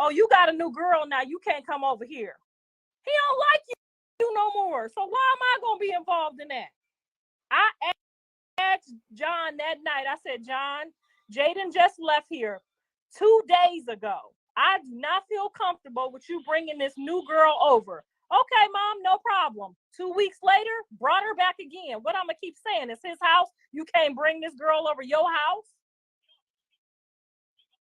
oh, you got a new girl now, you can't come over here. He don't like you no more. So why am I going to be involved in that? I asked John that night, I said, John, Jaden just left here 2 days ago. I do not feel comfortable with you bringing this new girl over. Okay, Mom, no problem. 2 weeks later, brought her back again. What I'm going to keep saying? It's his house. You can't bring this girl over your house.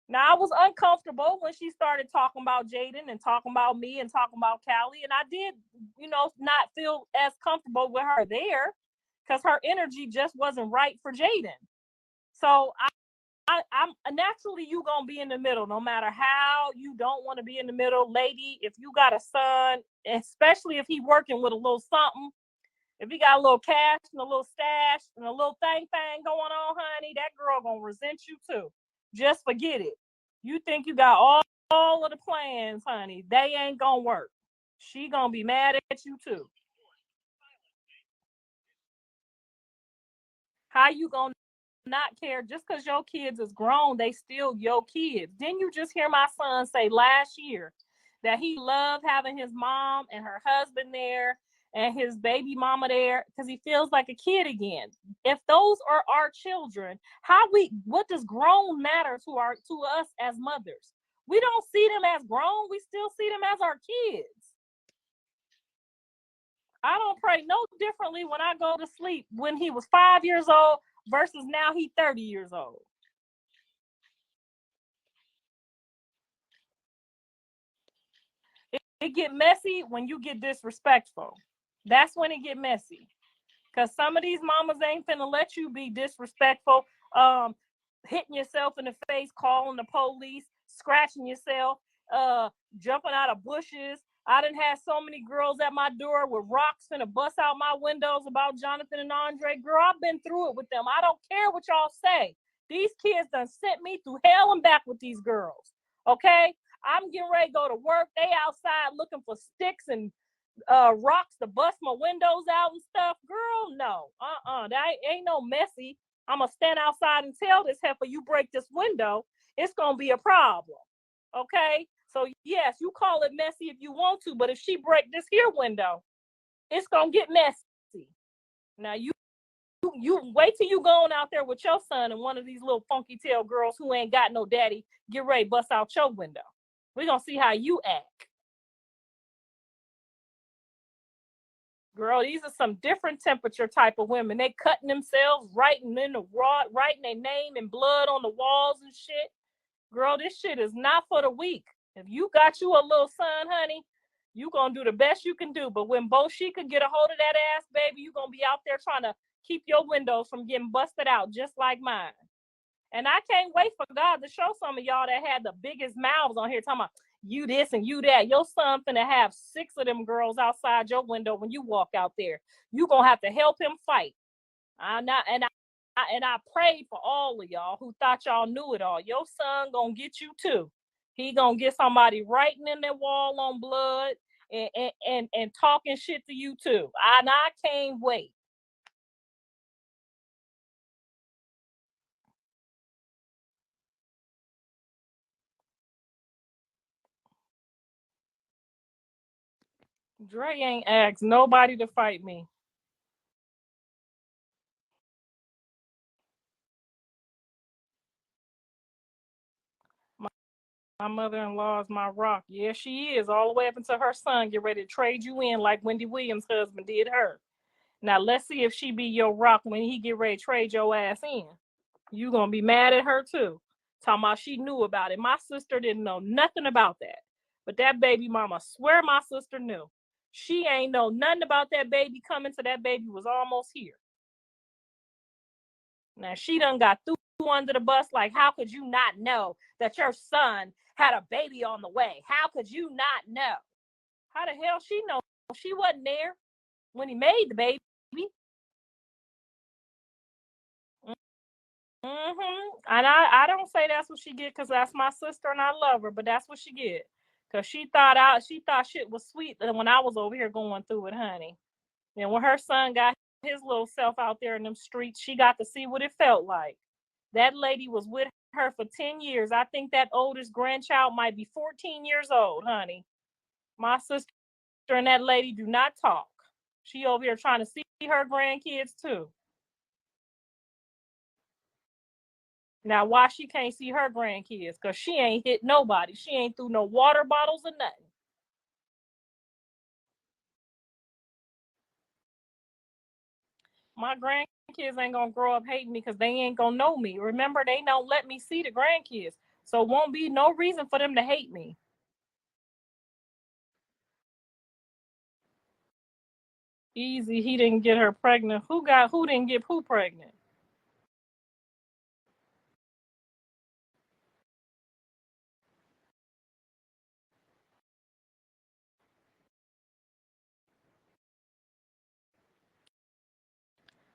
Now, I was uncomfortable when she started talking about Jaden and talking about me and talking about Callie. And I did, not feel as comfortable with her there because her energy just wasn't right for Jaden. So I'm naturally, you gonna be in the middle, no matter how you don't want to be in the middle, lady. If you got a son, especially if he working with a little something, if he got a little cash and a little stash and a little thing going on, honey, that girl gonna resent you too. Just forget it. You think you got all of the plans, honey? They ain't gonna work. She gonna be mad at you too. How you gonna not care just because your kids is grown? They still your kids. Didn't you just hear my son say last year that he loved having his mom and her husband there and his baby mama there because he feels like a kid again? If those are our children, what does grown matter to us as mothers? We don't see them as grown. We still see them as our kids. I don't pray no differently when I go to sleep when he was 5 years old versus now he's 30 years old. It get messy when you get disrespectful. That's when it get messy. Because some of these mamas ain't finna let you be disrespectful, hitting yourself in the face, calling the police, scratching yourself, jumping out of bushes. I done had so many girls at my door with rocks finna bust out my windows about Jonathan and Andre. Girl, I've been through it with them. I don't care what y'all say. These kids done sent me through hell and back with these girls. Okay? I'm getting ready to go to work. They outside looking for sticks and rocks to bust my windows out and stuff. Girl, no. That ain't no messy. I'm going to stand outside and tell this heifer, you break this window, it's going to be a problem. Okay? So, yes, you call it messy if you want to, but if she break this here window, it's going to get messy. Now, you wait till you going out there with your son and one of these little funky tail girls who ain't got no daddy get ready to bust out your window. We're going to see how you act. Girl, these are some different temperature type of women. They cutting themselves, writing their name in blood on the walls and shit. Girl, this shit is not for the weak. If you got you a little son, honey, you gonna do the best you can do. But when both she could get a hold of that ass, baby, you gonna be out there trying to keep your windows from getting busted out, just like mine. And I can't wait for God to show some of y'all that had the biggest mouths on here talking about you this and you that. Your son finna have 6 of them girls outside your window when you walk out there. You gonna have to help him fight. I prayed for all of y'all who thought y'all knew it all. Your son gonna get you too. He gonna get somebody writing in their wall on blood and talking shit to you too. I can't wait. Dre ain't asked nobody to fight me. My mother-in-law is my rock. Yeah, she is. All the way up until her son get ready to trade you in like Wendy Williams' husband did her. Now, let's see if she be your rock when he get ready to trade your ass in. You going to be mad at her, too. Talking about she knew about it. My sister didn't know nothing about that. But that baby mama swear my sister knew. She ain't know nothing about that baby coming till that baby was almost here. Now, she done got through under the bus. Like, how could you not know that your son had a baby on the way? How could you not know? How the hell she know? She wasn't there when he made the baby. And I don't say that's what she get because that's my sister and I love her, but that's what she get. Because she thought shit was sweet when I was over here going through it, honey. And when her son got his little self out there in them streets, she got to see what it felt like. That lady was with her for 10 years. I think that oldest grandchild might be 14 years old, honey. My sister and that lady do not talk. She over here trying to see her grandkids too. Now, why she can't see her grandkids? Because she ain't hit nobody. She ain't threw no water bottles or nothing. My grandkids ain't going to grow up hating me because they ain't going to know me. Remember, they don't let me see the grandkids. So won't be no reason for them to hate me. Easy, he didn't get her pregnant. Who didn't get who pregnant?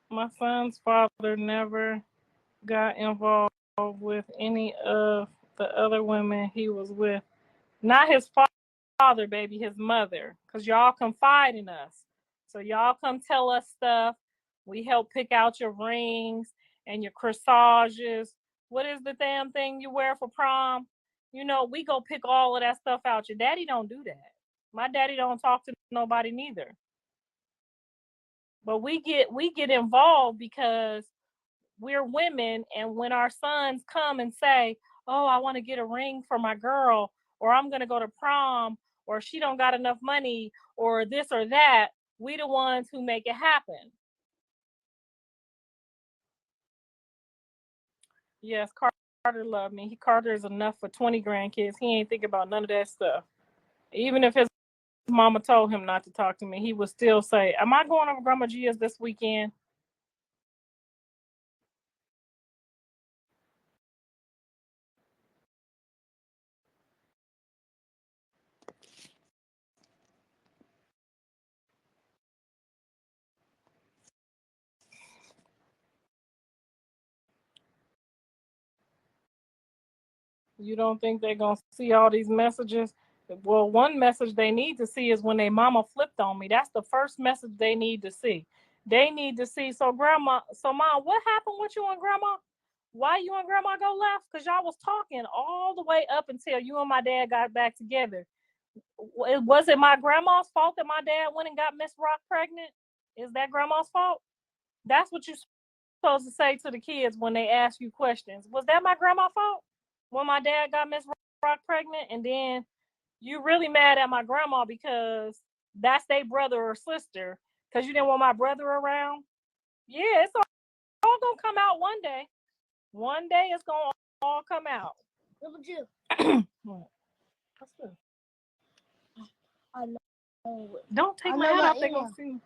My son's father never got involved with any of the other women he was with. Not his father, baby, his mother. Because y'all confide in us. So y'all come tell us stuff. We help pick out your rings and your corsages. What is the damn thing you wear for prom? You know, we go pick all of that stuff out. Your daddy don't do that. My daddy don't talk to nobody neither. But we get involved because we're women, and when our sons come and say, "Oh, I want to get a ring for my girl," or "I'm gonna go to prom," or "She don't got enough money," or this or that, we the ones who make it happen. Yes, Carter loved me. Carter is enough for 20 grandkids. He ain't thinking about none of that stuff. Even if his mama told him not to talk to me, he would still say, "Am I going over Grandma Gia's this weekend?" You don't think they're going to see all these messages? Well, one message they need to see is when their mama flipped on me. That's the first message they need to see. They need to see, so grandma, so mom, what happened with you and grandma? Why you and grandma go left? Because y'all was talking all the way up until you and my dad got back together. Was it my grandma's fault that my dad went and got Miss Rock pregnant? Is that grandma's fault? That's what you're supposed to say to the kids when they ask you questions. Was that my grandma's fault? When my dad got Miss Rock pregnant, and then you really mad at my grandma because that's their brother or sister because you didn't want my brother around. Yeah, it's all gonna come out one day. One day it's gonna all come out. What would you? What? What's this? I know. Don't take my hat off. They're gonna see.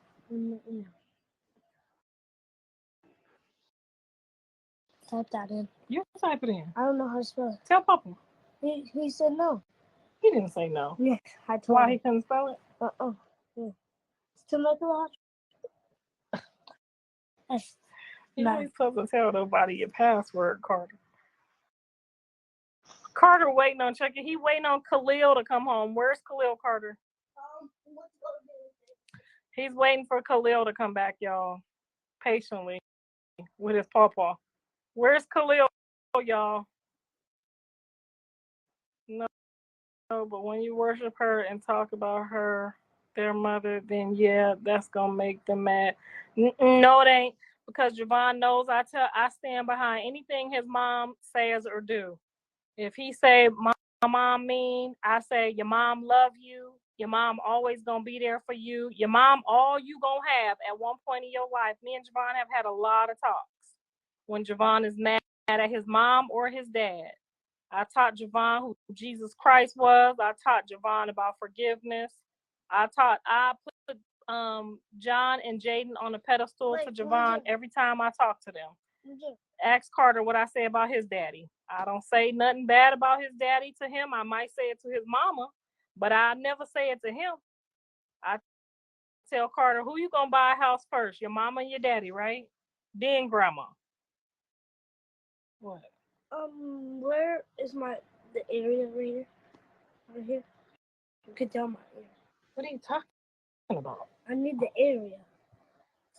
Type that in. You type it in. I don't know how to spell it. Tell Papa. He said no. He didn't say no. Yes, I told him. Why he couldn't spell it? Yeah. To make a lot. You ain't supposed to tell nobody your password, Carter. Carter waiting on Chucky. He waiting on Khalil to come home. Where's Khalil, Carter? He's waiting for Khalil to come back, y'all. Patiently. With his pawpaw. Where's Khalil, y'all? No, but when you worship her and talk about her, their mother, then yeah, that's gonna make them mad. No, it ain't, because Javon knows I stand behind anything his mom says or do. If he say my mom mean, I say your mom love you. Your mom always gonna be there for you. Your mom, all you gonna have at one point in your life. Me and Javon have had a lot of talks when Javon is mad at his mom or his dad. I taught Javon who Jesus Christ was. I taught Javon about forgiveness. I put John and Jaden on a pedestal for Javon every time I talk to them. Ask Carter what I say about his daddy. I don't say nothing bad about his daddy to him. I might say it to his mama, but I never say it to him. I tell Carter, who you gonna buy a house first? Your mama and your daddy, right? Then grandma. What? Where is the area reader? Right here. You can tell my area. What are you talking about? I need the area.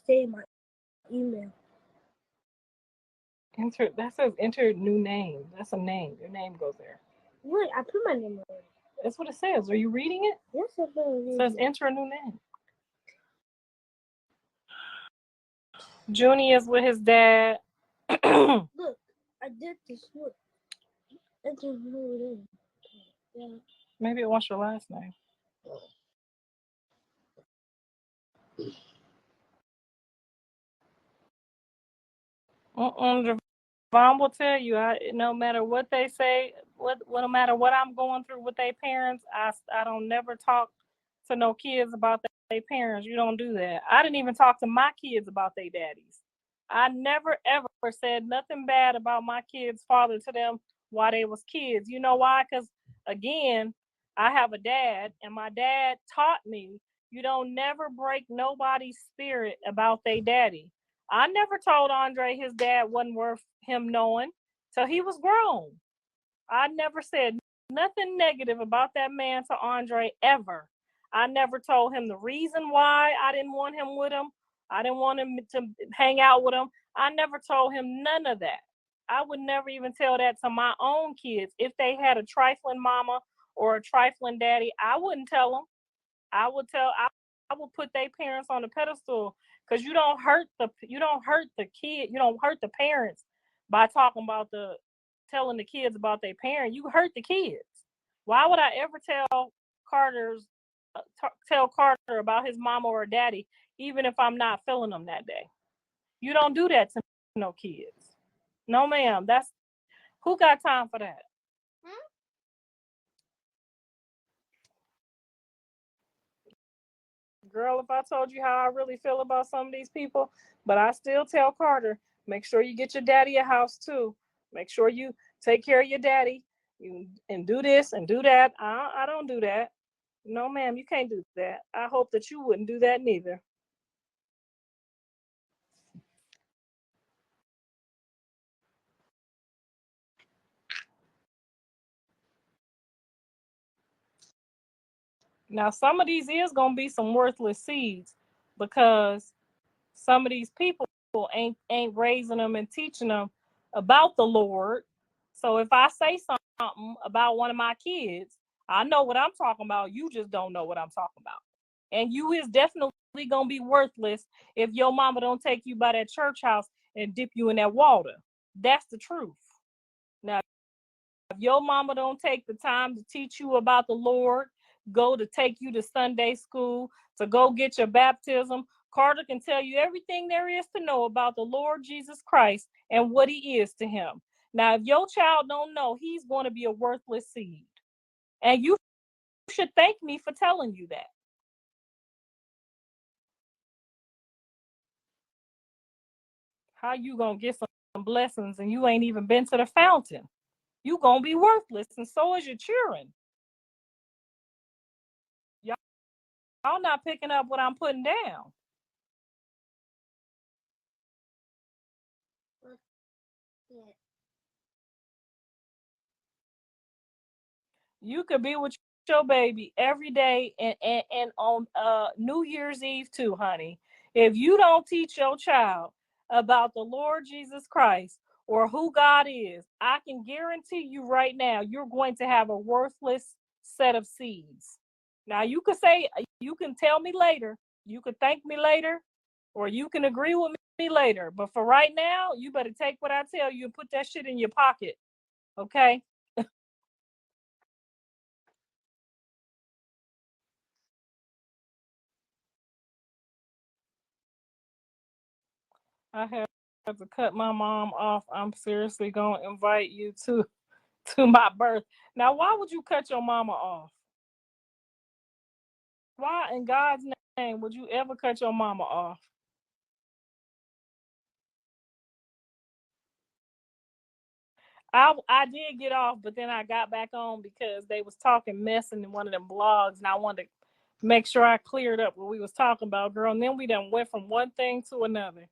Stay in my email. Enter. That says enter new name. That's a name. Your name goes there. Wait, I put my name on it. That's what it says. Are you reading it? Yes, I put It says enter a new name. Junie is with his dad. Look, I did this. Look. Enter new name. Yeah. Maybe it wants your last name. Devon will tell you, no matter what they say, no matter what I'm going through with their parents, I don't never talk to no kids about their parents. You don't do that. I didn't even talk to my kids about their daddies. I never ever said nothing bad about my kids' father to them while they was kids. You know why? Because again, I have a dad, and my dad taught me you don't never break nobody's spirit about their daddy. I never told Andre his dad wasn't worth him knowing till he was grown. I never said nothing negative about that man to Andre ever. I never told him the reason why I didn't want him with him. I didn't want him to hang out with him. I never told him none of that. I would never even tell that to my own kids. If they had a trifling mama or a trifling daddy, I wouldn't tell them. I would tell I would put their parents on the pedestal because you don't hurt the kid, you don't hurt the parents by talking about telling the kids about their parent. You hurt the kids. Why would I ever tell Carter about his mama or daddy, even if I'm not feeling them that day? You don't do that to no kids. No, ma'am. That's who got time for that? Girl, if I told you how I really feel about some of these people, but I still tell Carter, make sure you get your daddy a house too. Make sure you take care of your daddy and do this and do that. I don't do that. No, ma'am, you can't do that. I hope that you wouldn't do that neither. Now, some of these is going to be some worthless seeds because some of these people ain't raising them and teaching them about the Lord. So if I say something about one of my kids, I know what I'm talking about. You just don't know what I'm talking about. And you is definitely gonna be worthless if your mama don't take you by that church house and dip you in that water. That's the truth. Now, if your mama don't take the time to teach you about the Lord, go to take you to Sunday school, to go get your baptism, Carter can tell you everything there is to know about the Lord Jesus Christ and what he is to him. Now, if your child don't know, he's going to be a worthless seed. And you should thank me for telling you that. How you going to get some blessings and you ain't even been to the fountain? You going to be worthless, and so is your children. Y'all not picking up what I'm putting down. Yeah. You could be with your baby every day and on New Year's Eve too, honey. If you don't teach your child about the Lord Jesus Christ or who God is, I can guarantee you right now you're going to have a worthless set of seeds. Now you can tell me later, you could thank me later, or you can agree with me later. But for right now, you better take what I tell you and put that shit in your pocket. Okay? I have to cut my mom off. I'm seriously gonna invite you to my birth. Now, why would you cut your mama off? Why in God's name would you ever cut your mama off? I did get off, but then I got back on because they was talking mess in one of them blogs, and I wanted to make sure I cleared up what we was talking about, girl. And then we done went from one thing to another.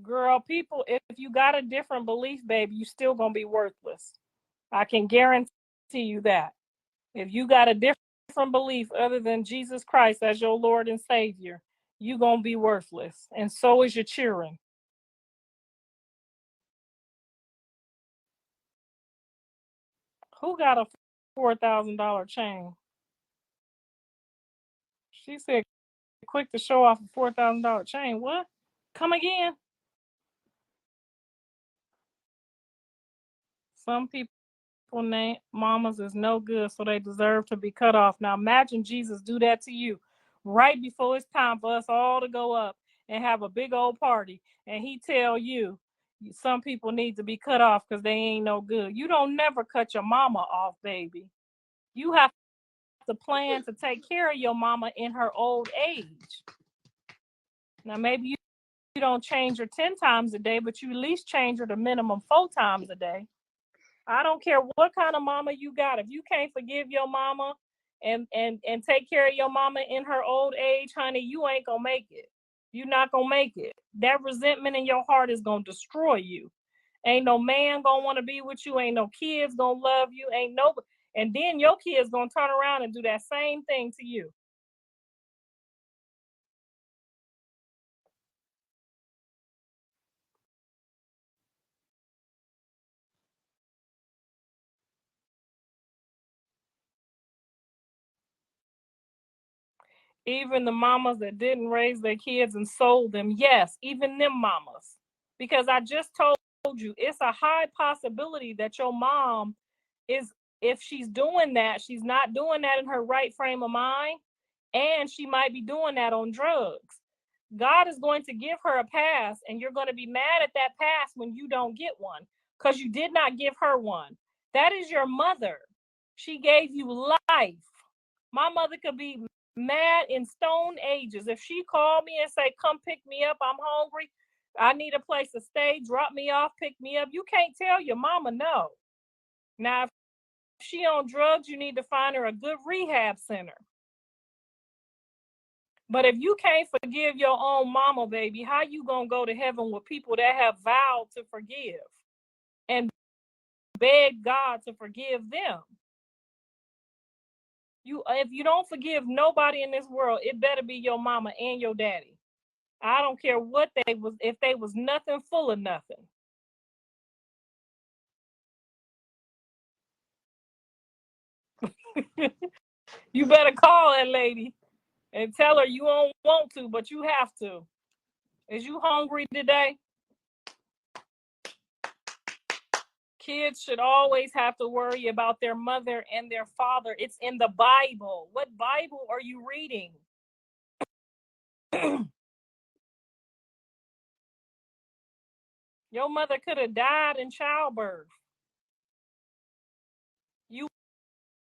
Girl, people, if you got a different belief, baby, you still gonna be worthless. I can guarantee you that. If you got a different belief other than Jesus Christ as your Lord and Savior, you're going to be worthless. And so is your children. Who got a $4,000 chain? She said, quick to show off a $4,000 chain. What? Come again? Some people name mamas is no good, so they deserve to be cut off. Now imagine Jesus do that to you right before it's time for us all to go up and have a big old party, and he tell you some people need to be cut off because they ain't no good. You don't never cut your mama off, baby. You have to plan to take care of your mama in her old age. Now maybe you don't change her 10 times a day, but you at least change her the minimum 4 times a day. I don't care what kind of mama you got. If you can't forgive your mama and take care of your mama in her old age, honey, you ain't gonna make it. You're not gonna make it. That resentment in your heart is gonna destroy you. Ain't no man gonna want to be with you. Ain't no kids gonna love you. Ain't no, and then your kids gonna turn around and do that same thing to you. Even the mamas that didn't raise their kids and sold them, yes, even them mamas. Because I just told you, it's a high possibility that your mom is, if she's doing that, she's not doing that in her right frame of mind, and she might be doing that on drugs. God is going to give her a pass, and you're going to be mad at that pass when you don't get one because you did not give her one. That is your mother. She gave you life. My mother could be mad in stone ages. If she called me and say, come pick me up, I'm hungry, I need a place to stay, drop me off, pick me up, you can't tell your mama no. Now, if she on drugs, you need to find her a good rehab center. But if you can't forgive your own mama, baby, how you gonna go to heaven with people that have vowed to forgive and beg God to forgive them? If you don't forgive nobody in this world, it better be your mama and your daddy. I don't care what they was, if they was nothing full of nothing. You better call that lady and tell her you don't want to, but you have to. Is you hungry today? Kids should always have to worry about their mother and their father. It's in the Bible. What Bible are you reading? Your mother could have died in childbirth. You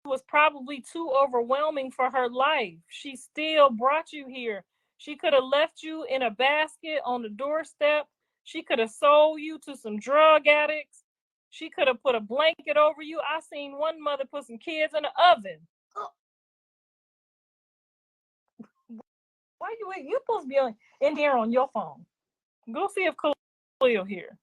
was probably too overwhelming for her life. She still brought you here. She could have left you in a basket on the doorstep. She could have sold you to some drug addicts. She could have put a blanket over you. I seen one mother put some kids in the oven. Why you supposed to be in there on your phone? Go see if Khalil here.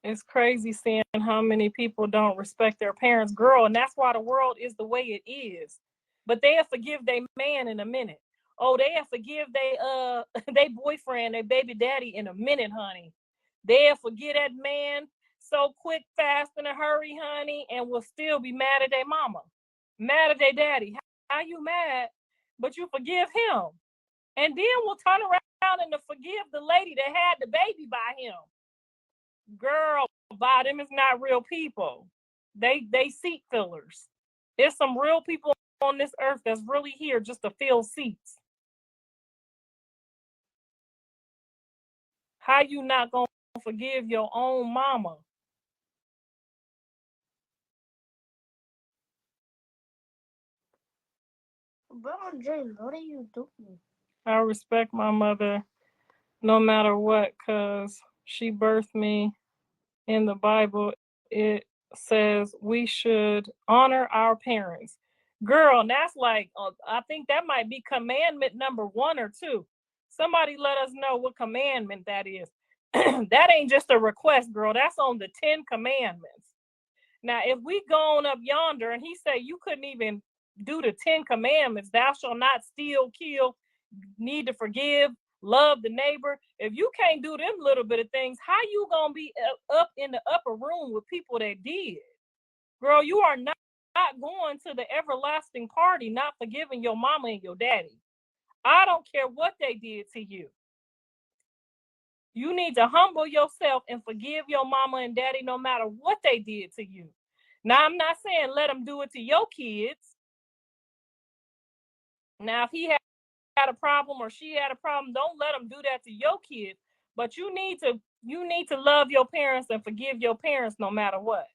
It's crazy seeing how many people don't respect their parents, girl, and that's why the world is the way it is. But they'll forgive their man in a minute. Oh, they'll forgive they boyfriend, their baby daddy in a minute, honey. They'll forget that man so quick, fast, in a hurry, honey, and will still be mad at their mama, mad at their daddy. How you mad? But you forgive him, and then we'll turn around and to forgive the lady that had the baby by him. Girl, by them is not real people. They seat fillers. There's some real people on this earth that's really here just to fill seats. How you not gonna forgive your own mama? Bro, James, what are you doing? I respect my mother no matter what, cause she birthed me. In the Bible, it says we should honor our parents. Girl, that's like, I think that might be commandment number 1 or 2. Somebody let us know what commandment that is. That ain't just a request, girl. That's on the 10 commandments. Now, if we gone up yonder and he say you couldn't even do the 10 commandments, thou shalt not steal, kill, need to forgive, love the neighbor. If you can't do them little bit of things, how you gonna be up in the upper room with people that did? Girl, you are not going to the everlasting party, not forgiving your mama and your daddy. I don't care what they did to you. You need to humble yourself and forgive your mama and daddy no matter what they did to you. Now, I'm not saying let them do it to your kids. Now, if he had a problem or she had a problem, don't let them do that to your kids. But you need to love your parents and forgive your parents no matter what.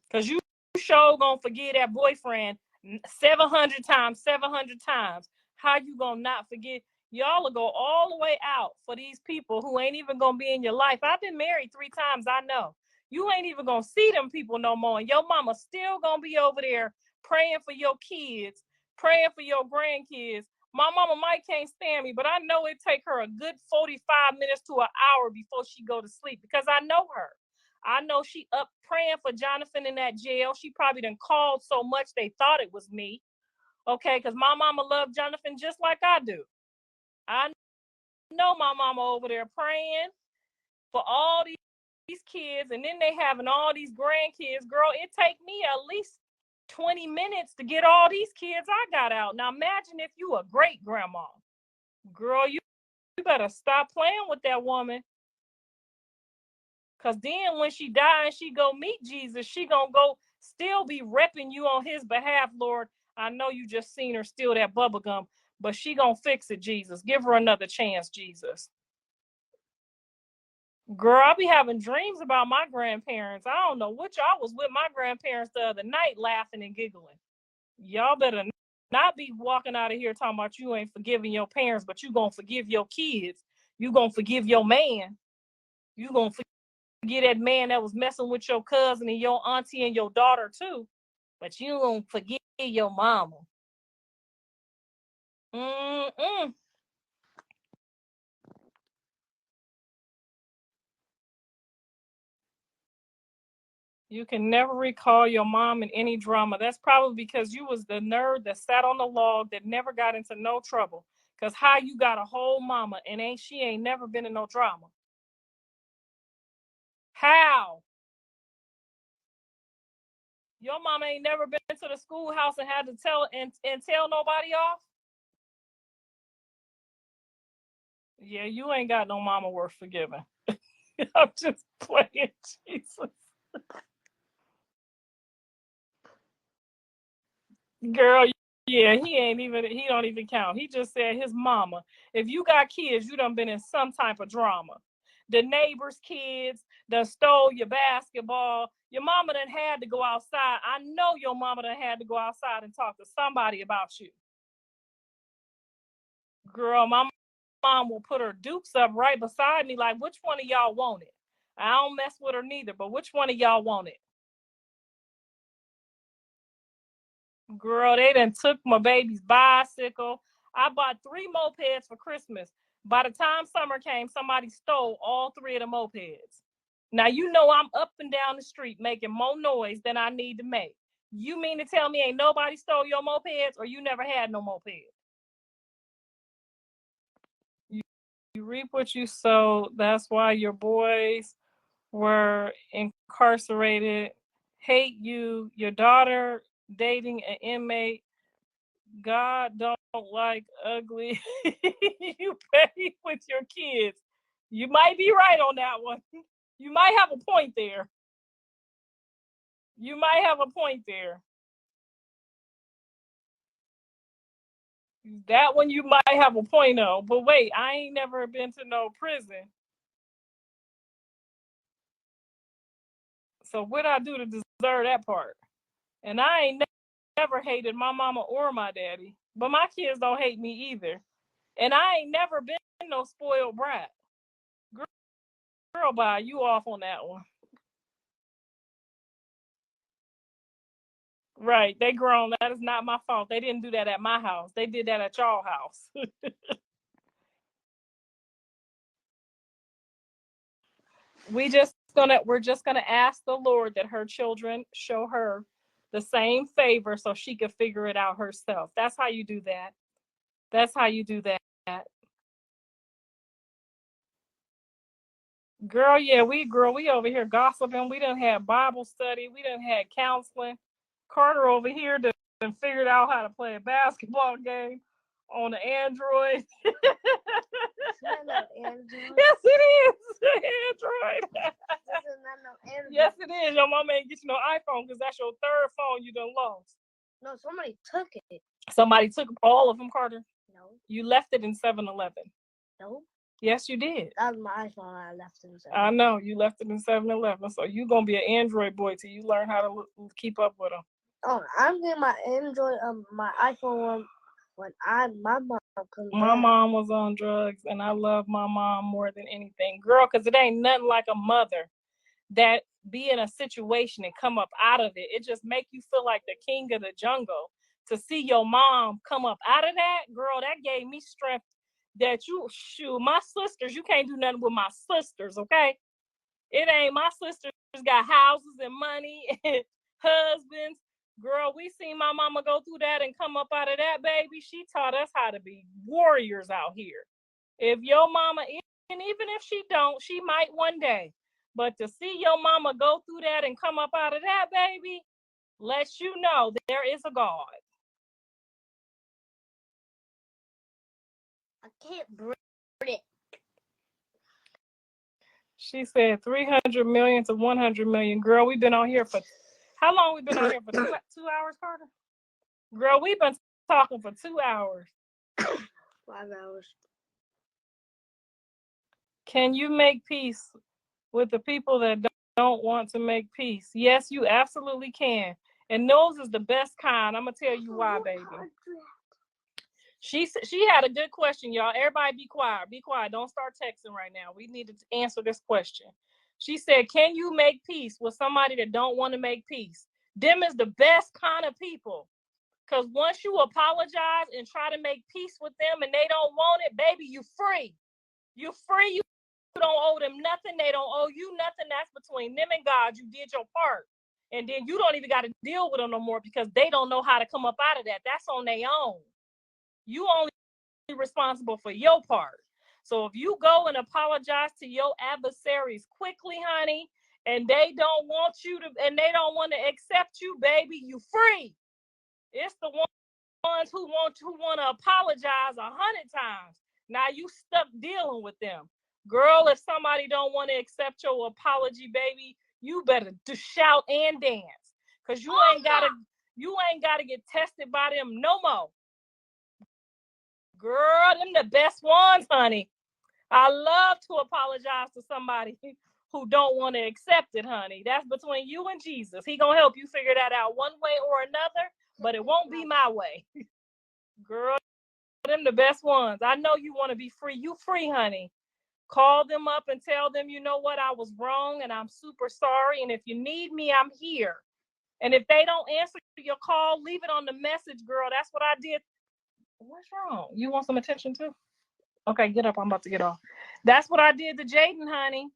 Because you sure gonna forgive that boyfriend 700 times, 700 times. How you gonna not forget? Y'all will go all the way out for these people who ain't even gonna be in your life. I've been married 3 times, I know. You ain't even gonna see them people no more. And your mama still gonna be over there praying for your kids, praying for your grandkids. My mama might can't stand me, but I know it take her a good 45 minutes to an hour before she go to sleep because I know her. I know she up praying for Jonathan in that jail. She probably done called so much they thought it was me. Okay, because my mama loved Jonathan just like I do. I know my mama over there praying for all these kids, and then they having all these grandkids. Girl, it take me at least 20 minutes to get all these kids I got out. Now imagine if you a great grandma. Girl, you better stop playing with that woman. Because then when she dies, she go meet Jesus. She gonna go still be repping you on his behalf, Lord. I know you just seen her steal that bubble gum, but she gonna fix it, Jesus. Give her another chance, Jesus. Girl, I be having dreams about my grandparents. I don't know what y'all was with my grandparents the other night laughing and giggling. Y'all better not be walking out of here talking about you ain't forgiving your parents, but you gonna forgive your kids. You gonna forgive your man. You gonna forget that man that was messing with your cousin and your auntie and your daughter too. But you don't forget your mama. Mm-mm. You can never recall your mom in any drama. That's probably because you was the nerd that sat on the log that never got into no trouble. Cause how you got a whole mama and she ain't never been in no drama. How? Your mama ain't never been to the schoolhouse and had to tell nobody off? Yeah, you ain't got no mama worth forgiving. I'm just playing, Jesus. Girl, yeah, he don't even count. He just said his mama. If you got kids, you done been in some type of drama. The neighbors' kids done stole your basketball. Your mama done had to go outside. I know your mama done had to go outside and talk to somebody about you. Girl, my mom will put her dukes up right beside me, like, which one of y'all want it? I don't mess with her neither, but which one of y'all want it? Girl, they done took my baby's bicycle. I bought 3 mopeds for Christmas. By the time summer came, somebody stole all 3 of the mopeds. Now, you know I'm up and down the street making more noise than I need to make. You mean to tell me ain't nobody stole your mopeds or you never had no moped? You reap what you sow. That's why your boys were incarcerated. Hate you. Your daughter dating an inmate. God don't like ugly. You pay with your kids. You might be right on that one. You might have a point there. You might have a point there. That one you might have a point on. But wait, I ain't never been to no prison. So what I do to deserve that part? And I ain't never hated my mama or my daddy. But my kids don't hate me either. And I ain't never been no spoiled brat. Girl, bye. You off on that one. Right. They grown. That is not my fault. They didn't do that at my house. They did that at y'all house. we're just gonna ask the Lord that her children show her the same favor so she can figure it out herself. That's how you do that. That's how you do that. Girl, yeah, we over here gossiping. We done had Bible study. We done had counseling. Carter over here done figured out how to play a basketball game on the Android. Android. Yes, it is. Android. Android. Yes, it is. Your mama ain't get you no iPhone because that's your third phone you done lost. No, somebody took it. Somebody took all of them, Carter. No. You left it in 7-Eleven. No. Yes, you did. That was my iPhone. I left it in 7-Eleven. I know. You left it in 7-Eleven. So you going to be an Android boy till you learn how to keep up with them. Oh, I'm getting my Android, my iPhone when my mom comes back. My mom was on drugs, and I love my mom more than anything. Girl, because it ain't nothing like a mother that be in a situation and come up out of it. It just make you feel like the king of the jungle. To see your mom come up out of that, girl, that gave me strength. That my sisters, you can't do nothing with my sisters, okay? It ain't my sisters got houses and money and husbands. Girl, we seen my mama go through that and come up out of that, baby. She taught us how to be warriors out here. If your mama, and even if she don't, she might one day. But to see your mama go through that and come up out of that, baby, lets you know that there is a God. I can't breathe it. She said 300 million to 100 million. Girl, we've been on here for, how long we been on here for? 2 hours, Carter? Girl, we've been talking for 2 hours. 5 hours. Can you make peace with the people that don't want to make peace? Yes, you absolutely can. And those is the best kind. I'm going to tell you why, baby. She had a good question, y'all. Everybody be quiet. Be quiet. Don't start texting right now. We need to answer this question. She said, can you make peace with somebody that don't want to make peace? Them is the best kind of people. Because once you apologize and try to make peace with them and they don't want it, baby, you free. You free. You don't owe them nothing. They don't owe you nothing. That's between them and God. You did your part. And then you don't even got to deal with them no more because they don't know how to come up out of that. That's on their own. You only responsible for your part. So if you go and apologize to your adversaries quickly, honey, and they don't want you to, and they don't want to accept you, baby, you free. It's the ones who want to apologize 100 times. Now you stuck dealing with them. Girl, if somebody don't want to accept your apology, baby, you better shout and dance. Because you ain't gotta get tested by them no more. Girl, them the best ones, honey. I love to apologize to somebody who don't want to accept it, honey. That's between you and Jesus. He gonna help you figure that out one way or another, but it won't be my way. Girl, them the best ones. I know you want to be free. You free, honey. Call them up and tell them, you know what, I was wrong and I'm super sorry. And if you need me, I'm here. And if they don't answer your call, leave it on the message, girl. That's what I did. What's wrong? You want some attention too? Okay, get up. I'm about to get off. That's what I did to Jaden, honey.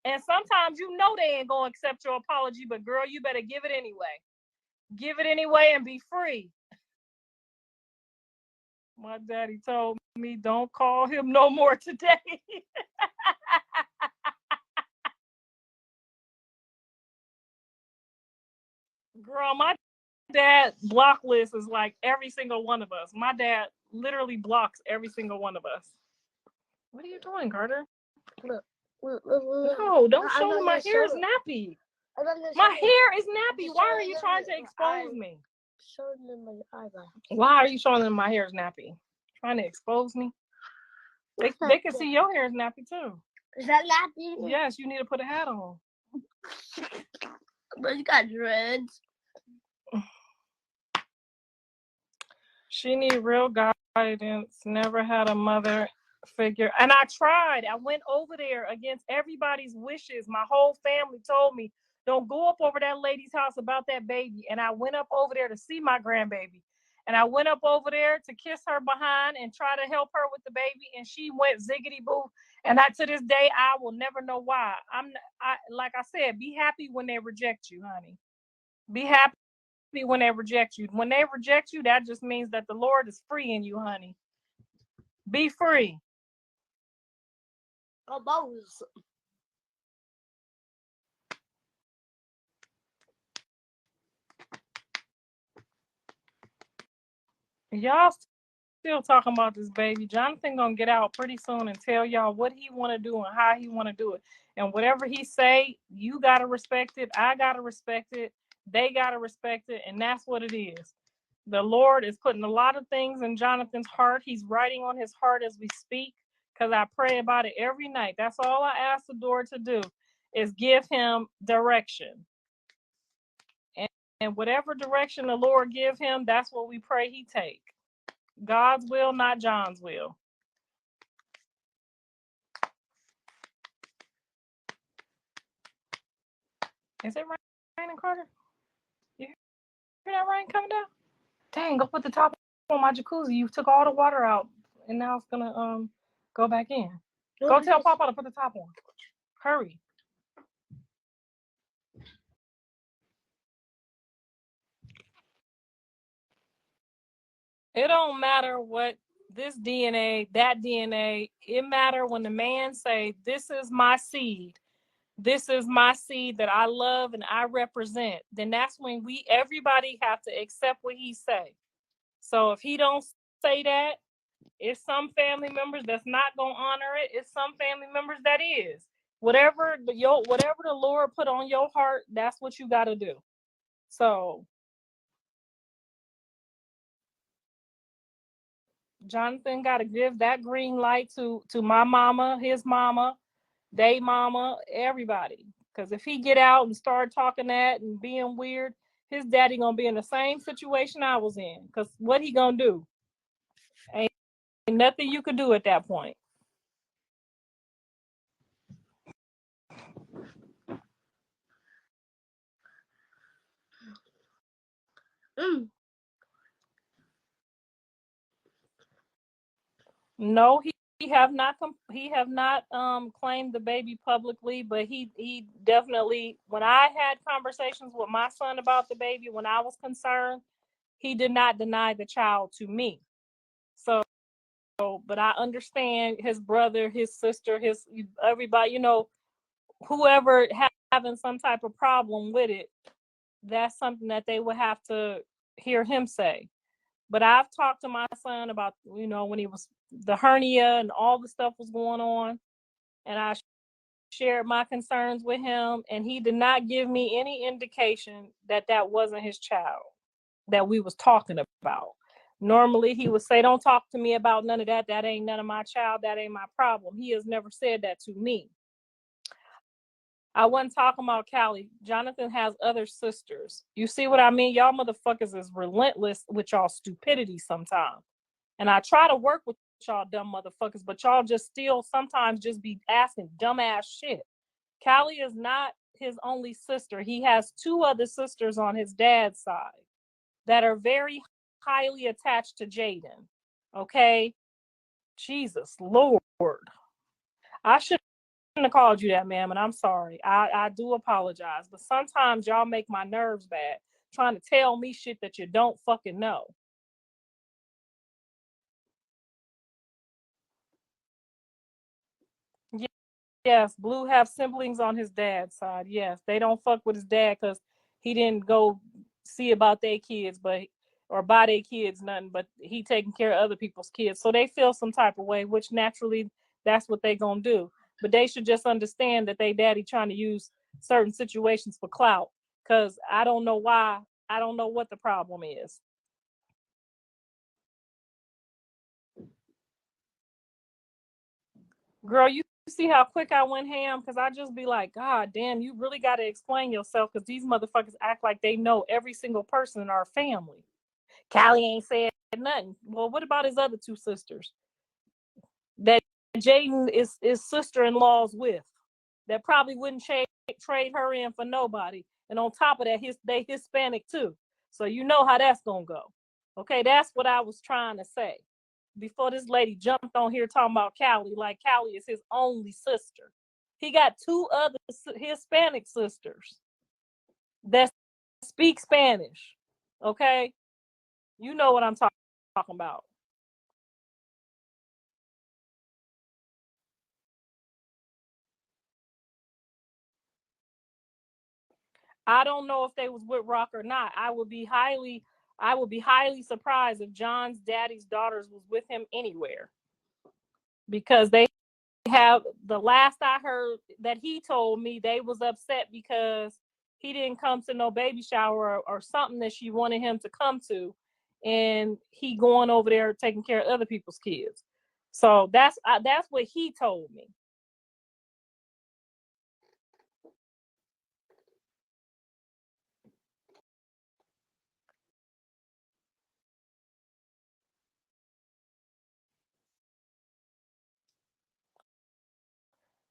And sometimes you know they ain't going to accept your apology, but girl, you better give it anyway. Give it anyway and be free. My daddy told me don't call him no more today. Girl, my dad block list is like every single one of us. My dad literally blocks every single one of us. What are you doing, Carter? Look. No, don't show me. My hair is nappy. My hair is nappy. Why are you trying to expose me? Showing them my eyebrow. Why are you showing them my hair is nappy? Trying to expose me? They can see your hair is nappy too. Is that nappy? Yes, you need to put a hat on. But you got dreads. She need real guidance. Never had a mother figure. And I tried. I went over there against everybody's wishes. My whole family told me, don't go up over that lady's house about that baby. And I went up over there to see my grandbaby. And I went up over there to kiss her behind and try to help her with the baby. And she went ziggity boo And to this day, I will never know why. Like I said, be happy when they reject you, honey. Be happy when they reject you. When they reject you, that just means that the Lord is freeing you, honey. Be free. Oh, bones. Y'all still talking about this baby. Jonathan gonna get out pretty soon and tell y'all what he want to do and how he want to do it. And whatever he say, you gotta respect it. I gotta respect it. They gotta respect it, and that's what it is. The Lord is putting a lot of things in Jonathan's heart. He's writing on his heart as we speak, because I pray about it every night. That's all I ask the Lord to do, is give him direction. And whatever direction the Lord give him, that's what we pray he take. God's will, not John's will. Is it raining, Carter? You hear that rain coming down? Dang, go put the top on my jacuzzi. You took all the water out, and now it's gonna go back in. Go tell Papa to put the top on. Hurry. It don't matter what this DNA, that DNA. It matter when the man say, "This is my seed. This is my seed that I love and I represent." Then that's when everybody have to accept what he say. So if he don't say that, it's some family members that's not gonna honor it. It's some family members that is. Whatever the Lord put on your heart, that's what you got to do. So Jonathan got to give that green light to my mama, his mama, they mama, everybody. Because if he get out and start talking that and being weird, his daddy gonna be in the same situation I was in. Because what he gonna do? Ain't nothing you could do at that point. No, he have not claimed the baby publicly, but he definitely, when I had conversations with my son about the baby, when I was concerned, he did not deny the child to me. So, but I understand his brother, his sister, his everybody, whoever having some type of problem with it, that's something that they would have to hear him say. But I've talked to my son about, when he was the hernia and all the stuff was going on, and I shared my concerns with him, and he did not give me any indication that that wasn't his child that we was talking about. Normally he would say, "Don't talk to me about none of that. That ain't none of my child. That ain't my problem." He has never said that to me. I wasn't talking about Callie. Jonathan has other sisters. You see what I mean? Y'all motherfuckers is relentless with y'all stupidity sometimes. And I try to work with y'all dumb motherfuckers, but y'all just still sometimes just be asking dumbass shit. Callie is not his only sister. He has two other sisters on his dad's side that are very highly attached to Jaden. Okay? Jesus Lord. I shouldn't have called you that, ma'am, and I'm sorry. I do apologize. But sometimes y'all make my nerves bad trying to tell me shit that you don't fucking know. Yes, Blue have siblings on his dad's side. Yes, they don't fuck with his dad because he didn't go see about their kids, or buy their kids nothing, but he taking care of other people's kids. So they feel some type of way, which naturally that's what they gonna do. But they should just understand that they daddy trying to use certain situations for clout. Because I don't know why. I don't know what the problem is. Girl, you see how quick I went ham? Because I just be like, God damn, you really got to explain yourself, because these motherfuckers act like they know every single person in our family. Callie ain't said nothing. Well, what about his other two sisters that Jaden is sister-in-laws with, that probably wouldn't trade her in for nobody? And on top of that, they Hispanic too. So you know how that's going to go. Okay, that's what I was trying to say. before this lady jumped on here talking about Callie, like Callie is his only sister. He got 2 other Hispanic sisters that speak Spanish. Okay? You know what I'm talking about. I don't know if they was with Rock or not. I would be highly surprised if John's daddy's daughters was with him anywhere. Because they have, the last I heard that he told me, they was upset because he didn't come to no baby shower or something that she wanted him to come to, and he going over there taking care of other people's kids. So that's what he told me.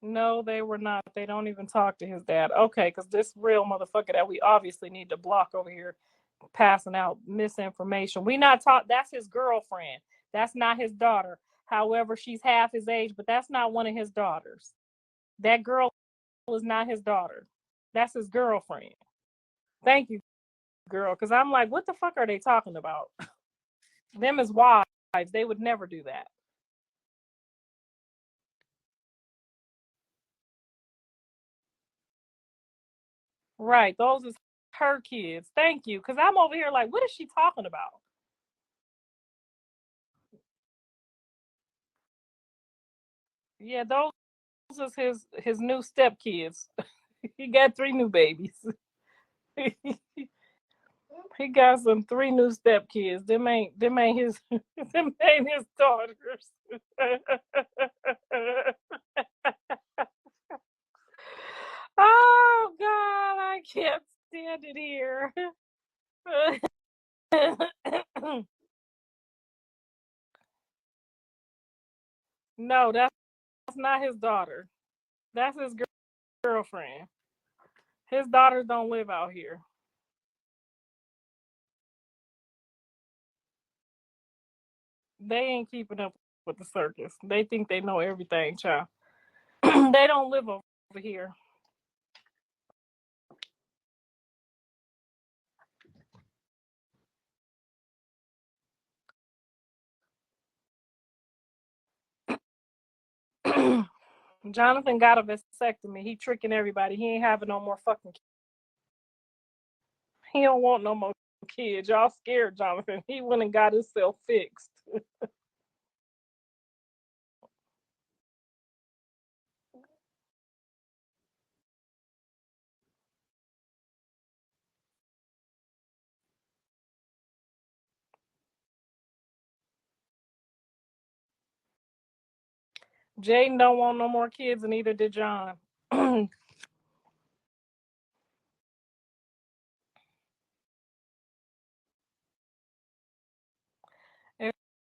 No, they were not. They don't even talk to his dad. Okay, because this real motherfucker that we obviously need to block over here passing out misinformation. We not talk. That's his girlfriend. That's not his daughter. However, she's half his age, but that's not one of his daughters. That girl is not his daughter. That's his girlfriend. Thank you, girl. Because I'm like, what the fuck are they talking about? Them as wives, they would never do that. Right. Those is her kids. Thank you. Because I'm over here like, what is she talking about? Yeah, those is his new stepkids. He got 3 new babies. He got some 3 new stepkids. Them ain't his them ain't his daughters. Oh God, I can't stand it here. No, that's not his daughter. That's his girlfriend. His daughters don't live out here. They ain't keeping up with the circus. They think they know everything, child. They don't live over here. Jonathan got a vasectomy. He tricking everybody. He ain't having no more fucking kids. He don't want no more kids. Y'all scared Jonathan. He went and got himself fixed. Jaden don't want no more kids, and neither did John.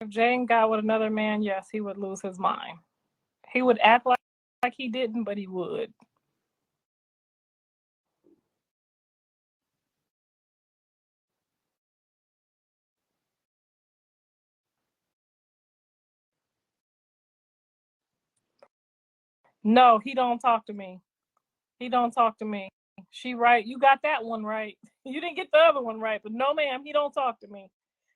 if Jaden got with another man, yes, he would lose his mind. He would act like he didn't, but he would. No, he don't talk to me. He don't talk to me. She right. You got that one right. You didn't get the other one right. But no, ma'am, he don't talk to me.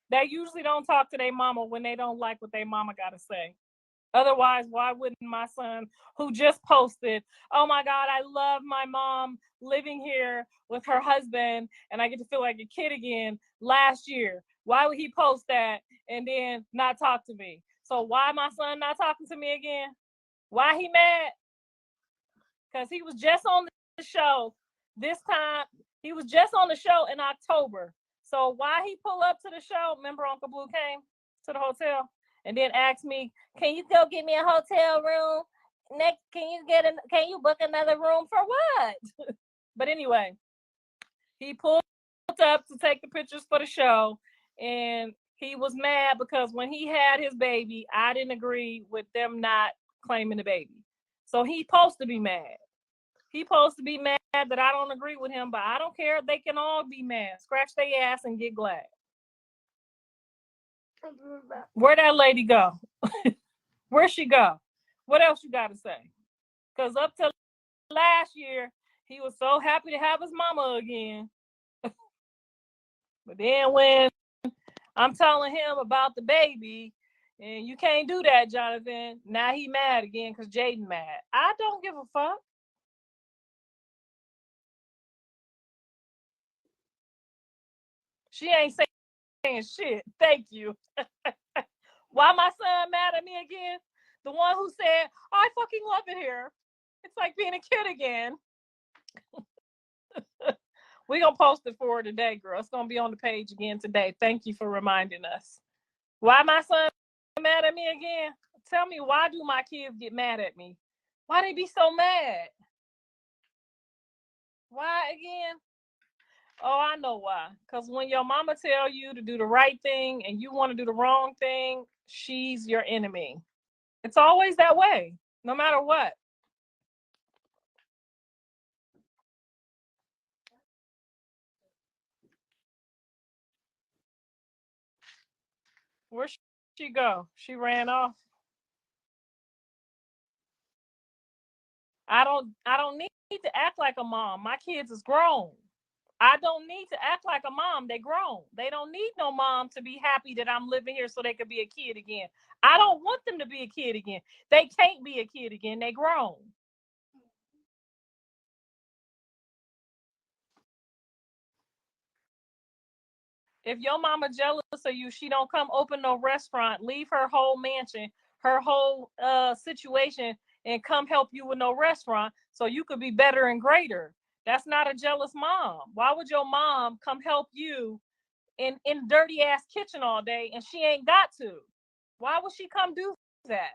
They usually don't talk to their mama when they don't like what their mama got to say. Otherwise, why wouldn't my son, who just posted, oh my God, I love my mom living here with her husband and I get to feel like a kid again last year? Why would he post that and then not talk to me? So why my son not talking to me again? Why he mad? Because he was just on the show this time. He was just on the show in October. So why he pull up to the show? Remember Uncle Blue came to the hotel and then asked me, "Can you go get me a hotel room? Next, can you book another room for what?" But anyway, he pulled up to take the pictures for the show, and he was mad because when he had his baby, I didn't agree with them not claiming the baby. So he supposed to be mad. He supposed to be mad that I don't agree with him, but I don't care. They can all be mad. Scratch their ass and get glad. Where'd that lady go? Where'd she go? What else you got to say? Because up to last year, he was so happy to have his mama again. But then when I'm telling him about the baby, and you can't do that, Jonathan, now he mad again because Jaden mad. I don't give a fuck. She ain't saying shit. Thank you. Why my son mad at me again? The one who said, I fucking love it here. It's like being a kid again. We're going to post it for her today, girl. It's going to be on the page again today. Thank you for reminding us. Why my son mad at me again? Tell me, why do my kids get mad at me? Why they be so mad? Why again? Oh, I know why. Because when your mama tell you to do the right thing and you want to do the wrong thing, she's your enemy. It's always that way, no matter what. Where'd she go? She ran off. I don't need to act like a mom. My kids is grown. I don't need to act like a mom. They grown. They don't need no mom to be happy that I'm living here so they could be a kid again. I don't want them to be a kid again. They can't be a kid again. They grown. If your mama jealous of you, she don't come open no restaurant, leave her whole mansion, her whole situation, and come help you with no restaurant so you could be better and greater. That's not a jealous mom. Why would your mom come help you in dirty ass kitchen all day and she ain't got to? Why would she come do that?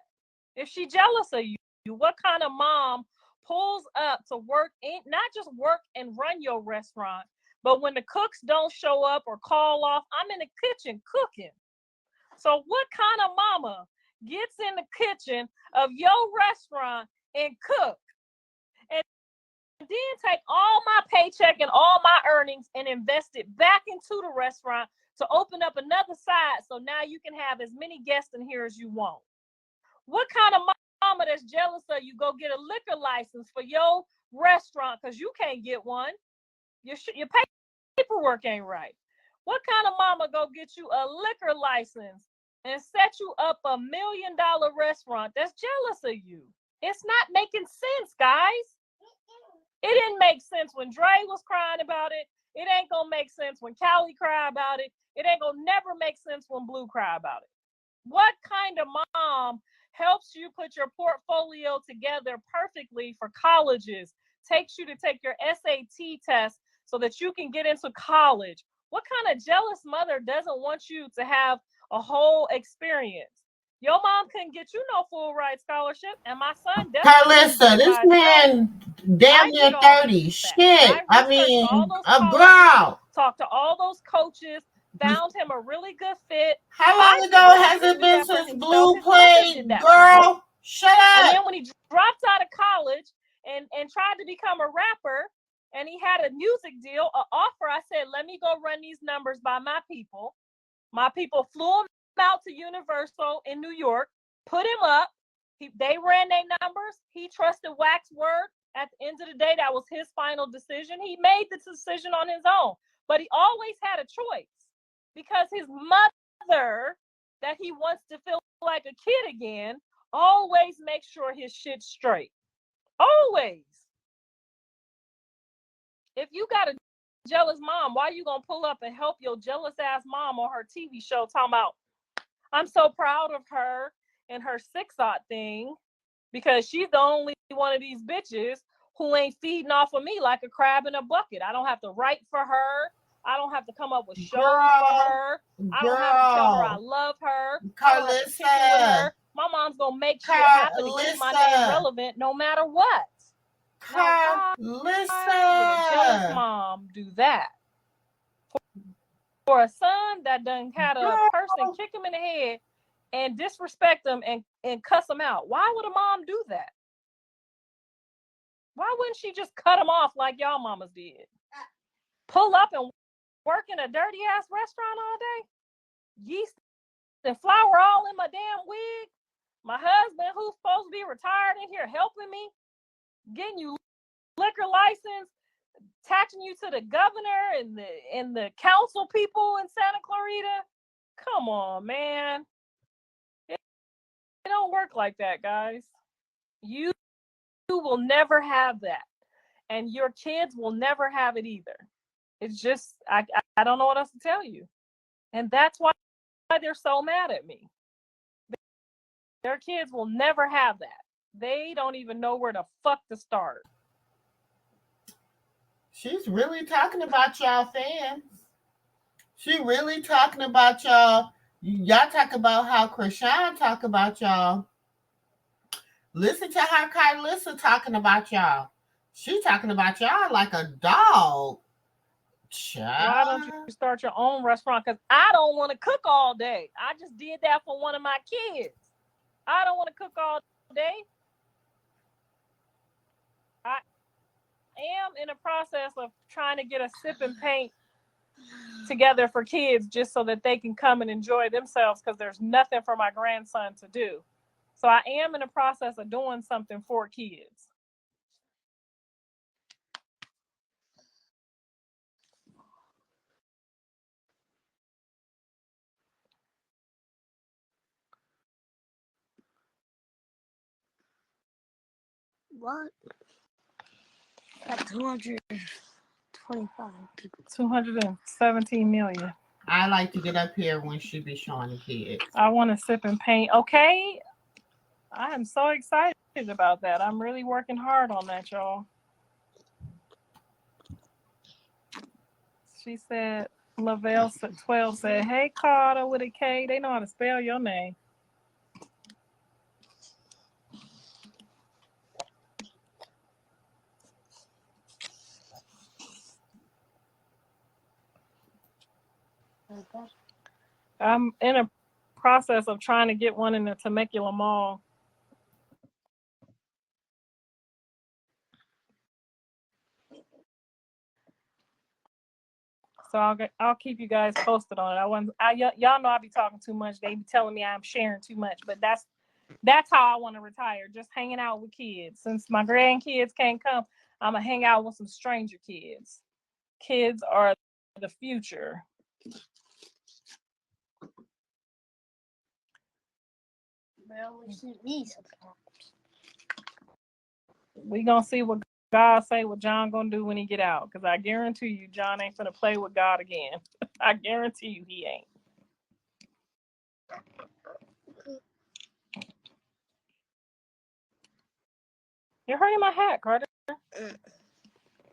If she jealous of you, what kind of mom pulls up to work, not just work and run your restaurant, but when the cooks don't show up or call off, I'm in the kitchen cooking. So what kind of mama gets in the kitchen of your restaurant and cook and then take all my paycheck and all my earnings and invest it back into the restaurant to open up another side so now you can have as many guests in here as you want? What kind of mama that's jealous of you go get a liquor license for your restaurant because you can't get one? Your paperwork ain't right. What kind of mama go get you a liquor license and set you up $1 million restaurant that's jealous of you? It's not making sense, guys. It didn't make sense when Dre was crying about it. It ain't gonna make sense when Callie cry about it. It ain't gonna never make sense when Blue cry about it. What kind of mom helps you put your portfolio together perfectly for colleges, takes you to take your SAT test so that you can get into college? What kind of jealous mother doesn't want you to have a whole experience? Your mom couldn't get you no full ride scholarship, and my son definitely Karlissa, this man damn near 30. Shit. I mean, a girl. Talked to all those coaches, found him a really good fit. How long ago has it been since Blue played? Girl, shut up. And then when he dropped out of college and tried to become a rapper, and he had a music deal, an offer, I said, let me go run these numbers by my people. My people flew him out to Universal in New York, put him up. They ran their numbers. He trusted Wax's word. At the end of the day, that was his final decision. He made the decision on his own, but he always had a choice because his mother, that he wants to feel like a kid again, always makes sure his shit's straight. Always. If you got a jealous mom, why are you gonna pull up and help your jealous ass mom on her TV show talking about, I'm so proud of her and her 6-aught thing because she's the only one of these bitches who ain't feeding off of me like a crab in a bucket. I don't have to write for her. I don't have to come up with shows for her. I don't have to tell her I love her. I don't have to kick it with her. My mom's gonna make shit happen to keep my name relevant no matter what. Karlissa. Why would a jealous mom do that? For a son that done had a person kick him in the head and disrespect him and cuss him out. Why would a mom do that? Why wouldn't she just cut him off like y'all mamas did? Pull up and work in a dirty ass restaurant all day? Yeast and flour all in my damn wig. My husband, who's supposed to be retired, in here helping me, getting you liquor license, attaching you to the governor and the council people in Santa Clarita. Come on, man. It don't work like that, guys. You will never have that. And your kids will never have it either. It's just, I don't know what else to tell you. And that's why they're so mad at me. Their kids will never have that. They don't even know where the fuck to start. She's really talking about y'all fans. She really talking about y'all. Y'all talk about how Chrisean talk about y'all. Listen to how Karlissa talking about y'all. She talking about y'all like a dog. Child. Why don't you start your own restaurant? Because I don't want to cook all day. I just did that for one of my kids. I don't want to cook all day. I am in a process of trying to get a sip and paint together for kids just so that they can come and enjoy themselves, because there's nothing for my grandson to do. So I am in the process of doing something for kids. What? Got 225 people. 217 million. I like to get up here when she be showing the kids. I want to sip and paint. Okay. I am so excited about that. I'm really working hard on that, y'all. She said, Lavelle 12 said, hey, Carter with a K. They know how to spell your name. I'm in a process of trying to get one in the Temecula Mall. So I'll keep you guys posted on it. Y'all know I be talking too much. They be telling me I'm sharing too much, but that's how I want to retire. Just hanging out with kids. Since my grandkids can't come, I'm gonna hang out with some stranger kids. Kids are the future. We gonna see what God say, what John gonna do when he get out. Because I guarantee you, John ain't gonna play with God again. I guarantee you he ain't. You're hurting my hat, Carter.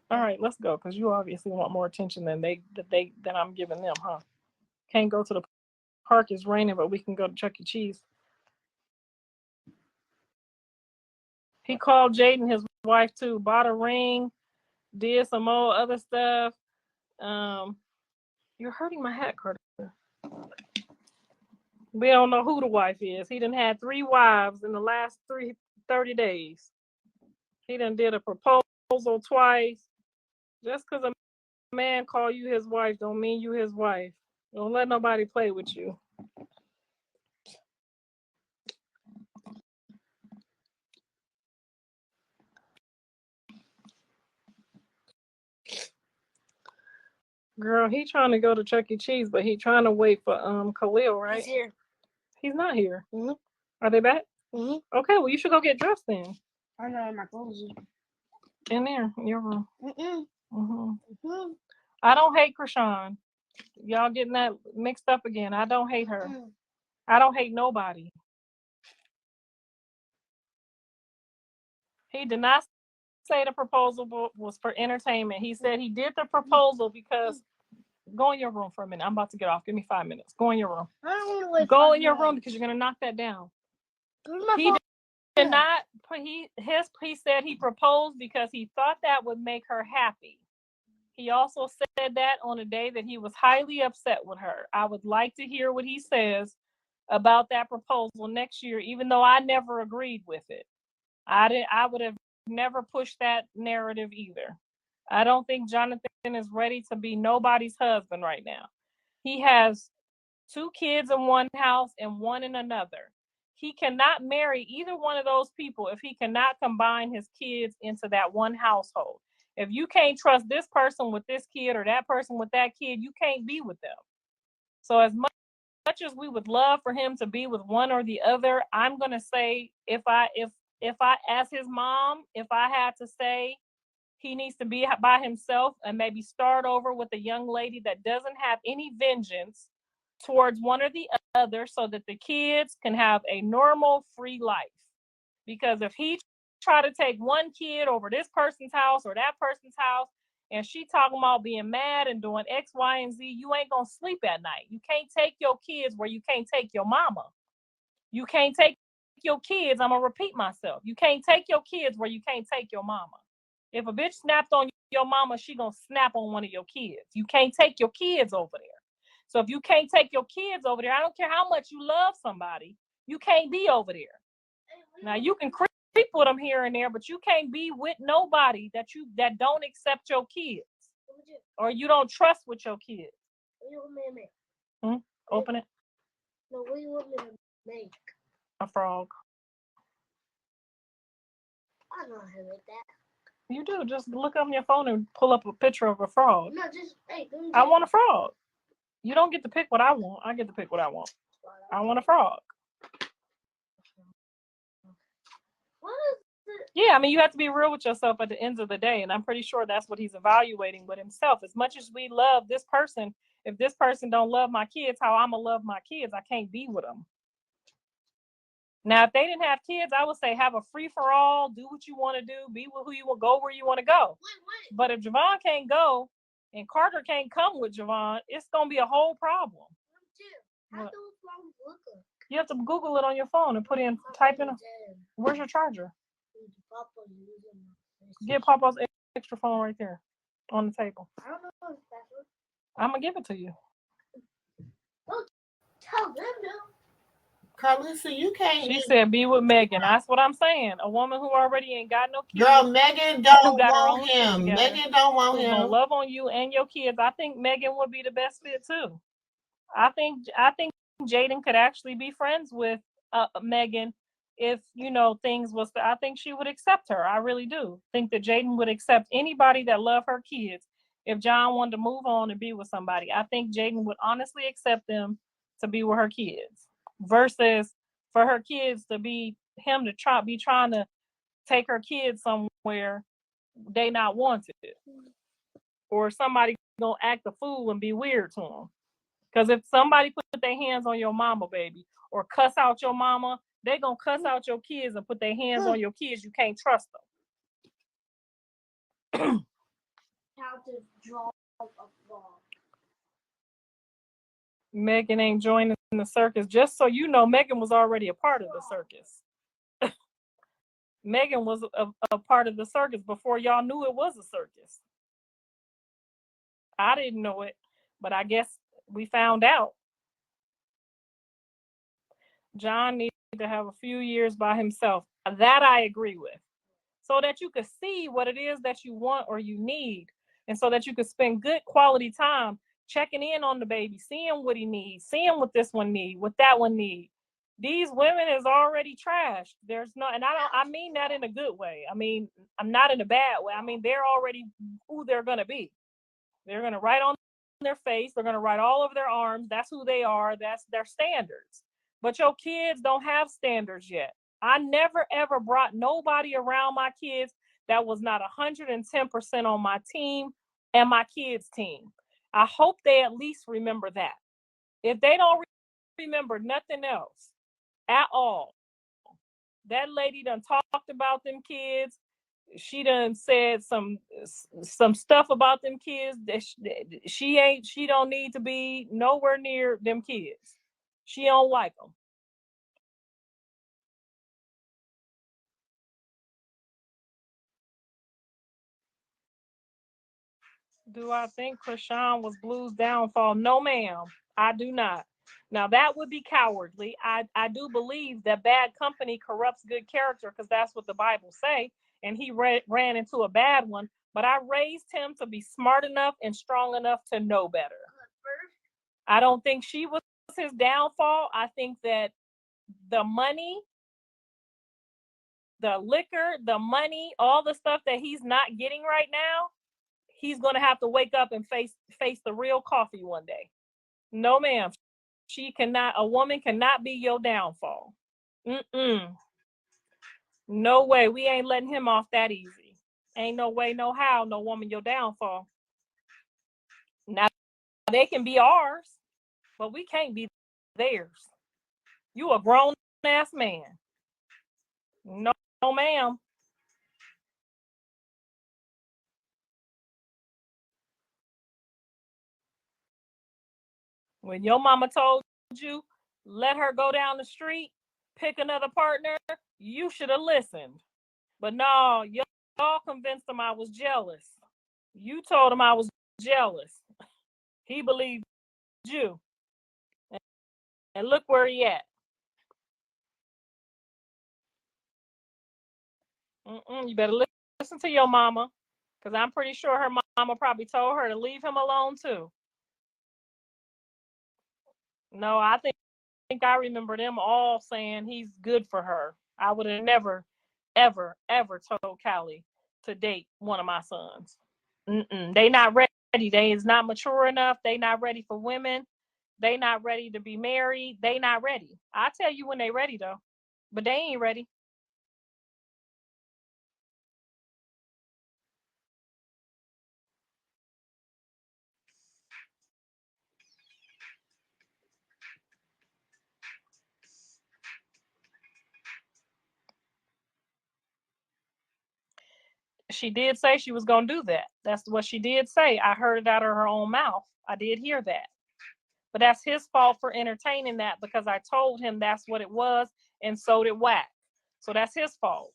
All right, let's go, because you obviously want more attention than I'm giving them, huh? Can't go to the park, it's raining, but we can go to Chuck E. Cheese. He called Jaden, his wife too, bought a ring, did some more other stuff. You're hurting my hat, Carter. We don't know who the wife is. He done had 3 wives in the last 30 days. He done did a proposal twice. Just because a man call you his wife don't mean you his wife. Don't let nobody play with you. Girl, he trying to go to Chuck E. Cheese, but he trying to wait for Khalil, right? He's here. He's not here. Mm-hmm. Are they back? Mm-hmm. Okay, well, you should go get dressed then. I know my clothes. In there, in your room. Mm-mm. Mm-hmm. Mm-hmm. I don't hate Chrisean. Y'all getting that mixed up again. I don't hate her. Mm-hmm. I don't hate nobody. He did not say the proposal was for entertainment. He said he did the proposal because go in your room for a minute. I'm about to get off. Give me 5 minutes. Go in your room. I don't want to wait. Go in your room because you're gonna knock that down. He did not. He said he proposed because he thought that would make her happy. He also said that on a day that he was highly upset with her. I would like to hear what he says about that proposal next year, even though I never agreed with it. I would have never pushed that narrative either. I don't think Jonathan is ready to be nobody's husband right now. He has 2 kids in one house and 1 in another. He cannot marry either one of those people if he cannot combine his kids into that one household. If you can't trust this person with this kid or that person with that kid, you can't be with them. So as much as we would love for him to be with one or the other, I'm gonna say if I as his mom, if I had to say he needs to be by himself and maybe start over with a young lady that doesn't have any vengeance towards one or the other so that the kids can have a normal, free life. Because if he try to take one kid over this person's house or that person's house, and she talking about being mad and doing X, Y, and Z, you ain't gonna sleep at night. You can't take your kids where you can't take your mama. You can't take your kids, I'm gonna repeat myself. You can't take your kids where you can't take your mama. If a bitch snapped on your mama, she gonna snap on one of your kids. You can't take your kids over there. So if you can't take your kids over there, I don't care how much you love somebody, you can't be over there. Now you can creep with them here and there, but you can't be with nobody that don't accept your kids or you don't trust with your kids. Open it. No, what do you want me to make? A frog. I know how to make that. You do. Just look up on your phone and pull up a picture of a frog. No, just hey. I want a frog. You don't get to pick what I want. I get to pick what I want. I want a frog. What is it? Yeah, I mean, you have to be real with yourself at the end of the day, and I'm pretty sure that's what he's evaluating with himself. As much as we love this person, if this person don't love my kids how I'm gonna love my kids, I can't be with them. Now, if they didn't have kids, I would say have a free for all, do what you want to do, be with who you want, go where you want to go. Wait. But if Javon can't go and Carter can't come with Javon, it's gonna be a whole problem. How do phones look like? You have to Google it on your phone and put in, type in. Where's your charger? Get Papa's extra phone right there on the table. I don't know his password. I'm gonna give it to you. Don't tell them no. Karlissa, you can't. She said, "Be with Megan." That's what I'm saying. A woman who already ain't got no kids. Girl, Megan don't got her want own him. shit together, Megan don't want who's him. gonna love on you and your kids. I think Megan would be the best fit too. I think Jaden could actually be friends with Megan if things was. I think she would accept her. I really do think that Jaden would accept anybody that love her kids. If John wanted to move on and be with somebody, I think Jaden would honestly accept them to be with her kids versus for her kids to be him to trying to take her kids somewhere they not wanted, or somebody gonna act a fool and be weird to them. Because if somebody put their hands on your mama, baby, or cuss out your mama, they gonna cuss out your kids and put their hands on your kids. You can't trust them. How to draw a ball. Megan ain't joining the circus. Just so you know, Megan was already a part of the circus. Megan was a part of the circus before y'all knew it was a circus. I didn't know it, but I guess we found out. John needs to have a few years by himself. That I agree with. So that you could see what it is that you want or you need. And so that you could spend good quality time checking in on the baby, seeing what he needs, seeing what this one needs, what that one needs. These women is already trashed. There's no, and I mean that in a good way. I mean, I'm not in a bad way. I mean, they're already who they're going to be. They're going to write on their face. They're going to write all over their arms. That's who they are. That's their standards. But your kids don't have standards yet. I never, ever brought nobody around my kids that was not 110% on my team and my kids' team. I hope they at least remember that. If they don't remember nothing else at all, that lady done talked about them kids. She done said some stuff about them kids that she don't need to be nowhere near them kids. She don't like them. Do I think Chrisean was Blue's downfall? No, ma'am. I do not. Now, that would be cowardly. I do believe that bad company corrupts good character because that's what the Bible say. And he ran into a bad one. But I raised him to be smart enough and strong enough to know better. I don't think she was his downfall? I think that the money, the liquor, the money, all the stuff that he's not getting right now, he's going to have to wake up and face the real coffee one day. No, ma'am. A woman cannot be your downfall. No way. We ain't letting him off that easy. Ain't no way, no how, no woman your downfall. Now, they can be ours, but we can't be theirs. You a grown ass man. No, ma'am. When your mama told you, let her go down the street, pick another partner, you should have listened. But no, y'all convinced him I was jealous. You told him I was jealous. He believed you. And look where he at. You better listen to your mama, because I'm pretty sure her mama probably told her to leave him alone too. No, I think I remember them all saying he's good for her. I would have never, ever, ever told Callie to date one of my sons. They not ready. They is not mature enough. They not ready for women. They not ready to be married. They not ready. I'll tell you when they ready though, but they ain't ready. She did say she was going to do that. That's what she did say. I heard it out of her own mouth. I did hear that. But that's his fault for entertaining that, because I told him that's what it was, and so did Whack. So that's his fault.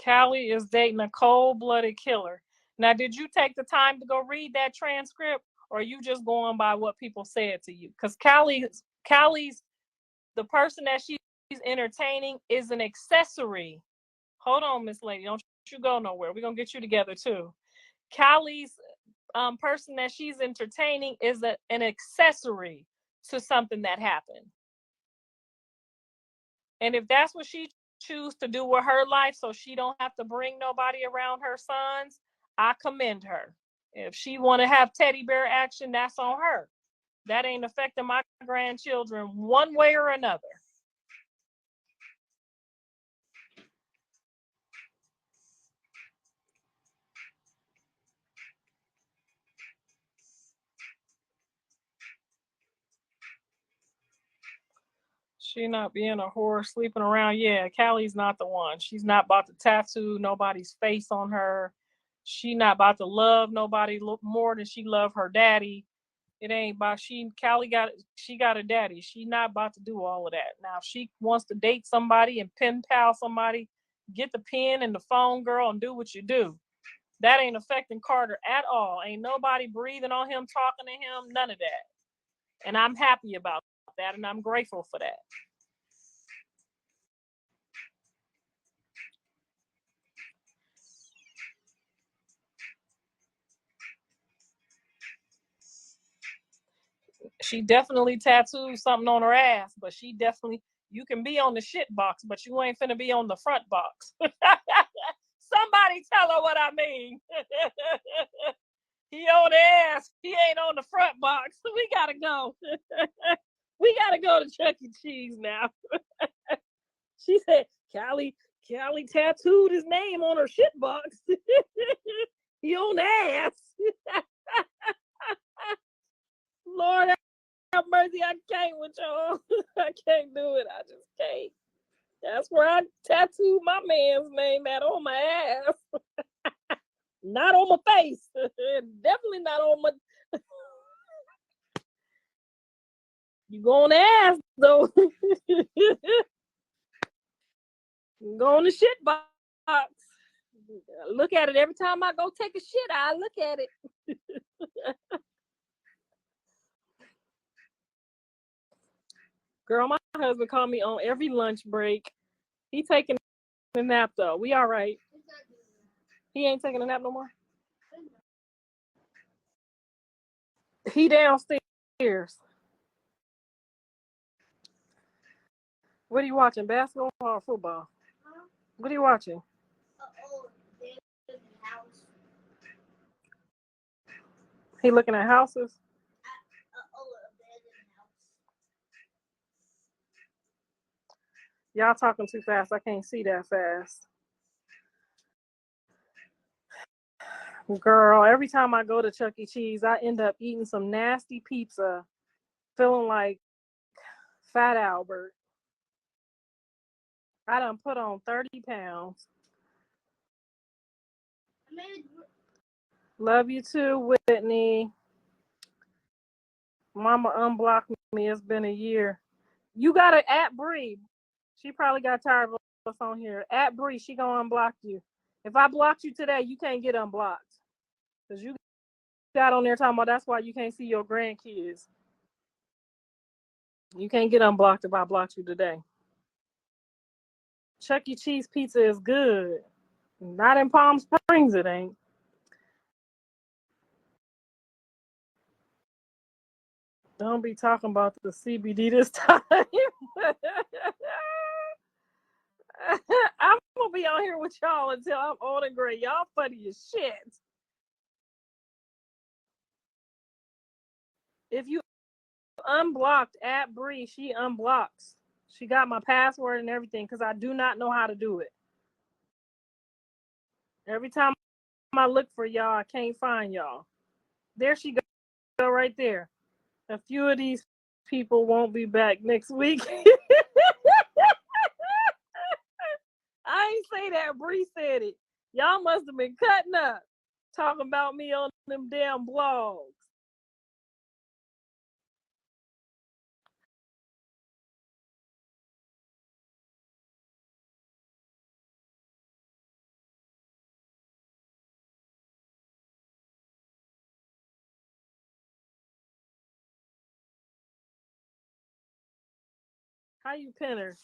Callie is dating a cold-blooded killer. Now, did you take the time to go read that transcript, or are you just going by what people said to you? Because Callie's the person that she's entertaining is an accessory. Hold on, Miss Lady. Don't you go nowhere. We're going to get you together, too. Callie's person that she's entertaining is an accessory to something that happened. And if that's what she choose to do with her life, so she don't have to bring nobody around her sons, I commend her. If she want to have teddy bear action, that's on her. That ain't affecting my grandchildren one way or another. She not being a whore, sleeping around. Yeah, Callie's not the one. She's not about to tattoo nobody's face on her. She not about to love nobody more than she love her daddy. It ain't about Callie got a daddy. She not about to do all of that. Now, if she wants to date somebody and pen pal somebody, get the pen and the phone, girl, and do what you do. That ain't affecting Carter at all. Ain't nobody breathing on him, talking to him, none of that. And I'm happy about that, and I'm grateful for that. She definitely tattooed something on her ass, but you can be on the shit box, but you ain't finna be on the front box. Somebody tell her what I mean. He on the ass. He ain't on the front box. We gotta go. We gotta go to Chuck E. Cheese now. She said, Callie tattooed his name on her shit box. He on the ass. Lord have mercy, I can't with y'all. I can't do it. I just can't. That's where I tattooed my man's name at, on my ass. Not on my face. Definitely not on my... You go on the ass, though. Go on the shit box. Look at it every time I go take a shit. I look at it. Girl, my husband called me on every lunch break. He taking a nap, though. We all right. He ain't taking a nap no more? He downstairs. What are you watching? Basketball or football? What are you watching? House. He looking at houses. Y'all talking too fast. I can't see that fast. Girl, every time I go to Chuck E. Cheese, I end up eating some nasty pizza, feeling like Fat Albert. I done put on 30 pounds. Love you too, Whitney. Mama unblocked me. It's been a year. You got to at Bree. She probably got tired of us on here. At Bree, she gonna unblock you. If I blocked you today, you can't get unblocked. Because you got on there talking about that's why you can't see your grandkids. You can't get unblocked if I blocked you today. Chuck E. Cheese pizza is good. Not in Palm Springs, it ain't. Don't be talking about the CBD this time. I'm gonna be on here with y'all until I'm old and gray. Y'all funny as shit. If you unblocked at Bree, she unblocks. She got my password and everything because I do not know how to do it. Every time I look for y'all, I can't find y'all. There she go right there. A few of these people won't be back next week. I ain't say that. Bree said it. Y'all must have been cutting up talking about me on them damn blogs. How you pin her?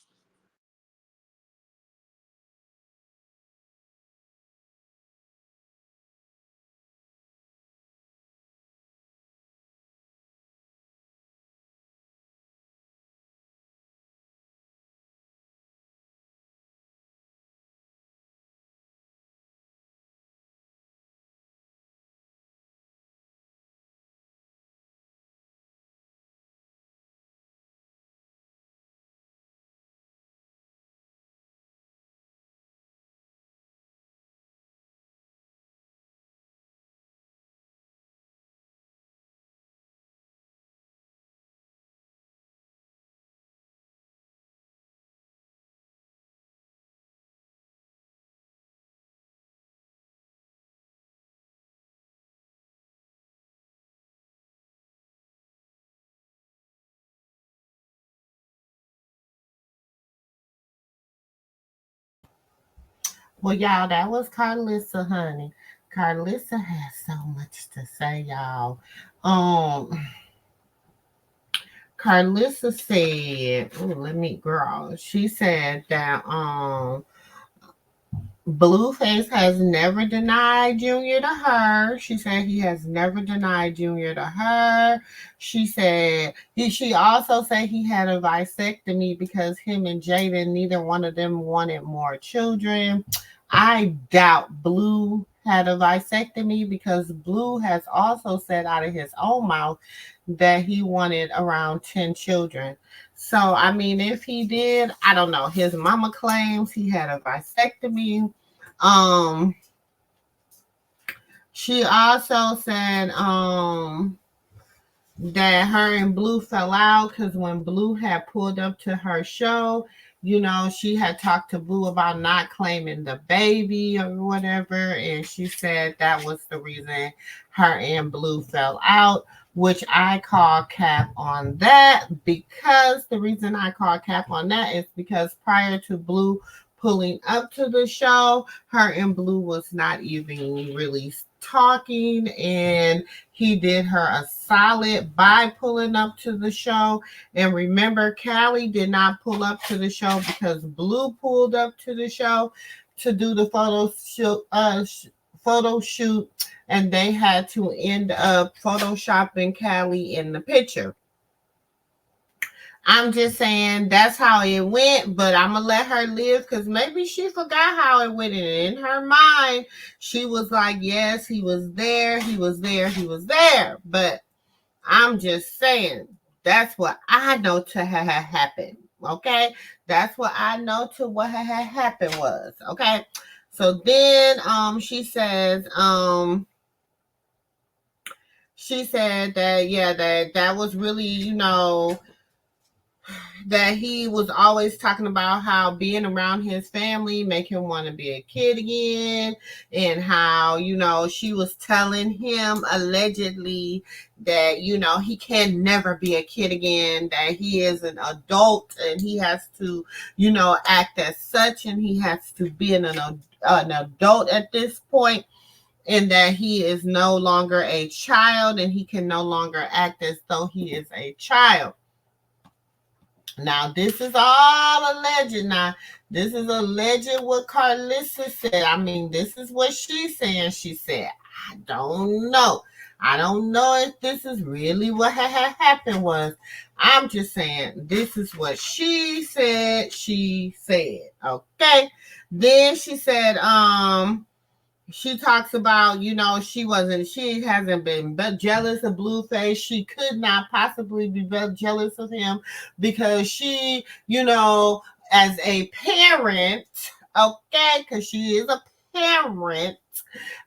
Well, y'all, that was Karlissa, honey. Karlissa has so much to say, y'all. Um, Karlissa said, oh, let me, girl. She said that Blueface has never denied Junior to her. She said he has never denied Junior to her. She said she also said he had a vasectomy because him and Jaden, neither one of them wanted more children. I doubt Blue had a vasectomy because Blue has also said out of his own mouth that he wanted around 10 children. So, I mean, if he did, I don't know. His mama claims he had a vasectomy. Um, she also said that her and Blue fell out because when Blue had pulled up to her show, you know, she had talked to Blue about not claiming the baby or whatever, and she said that was the reason her and Blue fell out, which I call cap on that, because the reason I call cap on that is because prior to Blue pulling up to the show, her and Blue was not even really talking, and he did her a solid by pulling up to the show. And remember, Callie did not pull up to the show because Blue pulled up to the show to do the photo shoot, and they had to end up photoshopping Callie in the picture. I'm just saying that's how it went, but I'm gonna let her live because maybe she forgot how it went. And in her mind, she was like, yes, he was there, he was there, he was there. But I'm just saying that's what I know to have happened. Okay, that's what I know to what had happened was. Okay, so then she said that yeah, that was really, you know, that he was always talking about how being around his family make him want to be a kid again, and how, you know, she was telling him allegedly that, you know, he can never be a kid again, that he is an adult and he has to, you know, act as such, and he has to be an adult at this point, and that he is no longer a child and he can no longer act as though he is a child. Now, this is all alleged. Now, this is alleged what Karlissa said. I mean, this is what she's saying. She said, I don't know. I don't know if this is really what had happened was. I'm just saying, this is what she said. Okay. Then she said, she talks about, you know, she hasn't been jealous of Blueface. She could not possibly be jealous of him because she, you know, as a parent, okay, because she is a parent,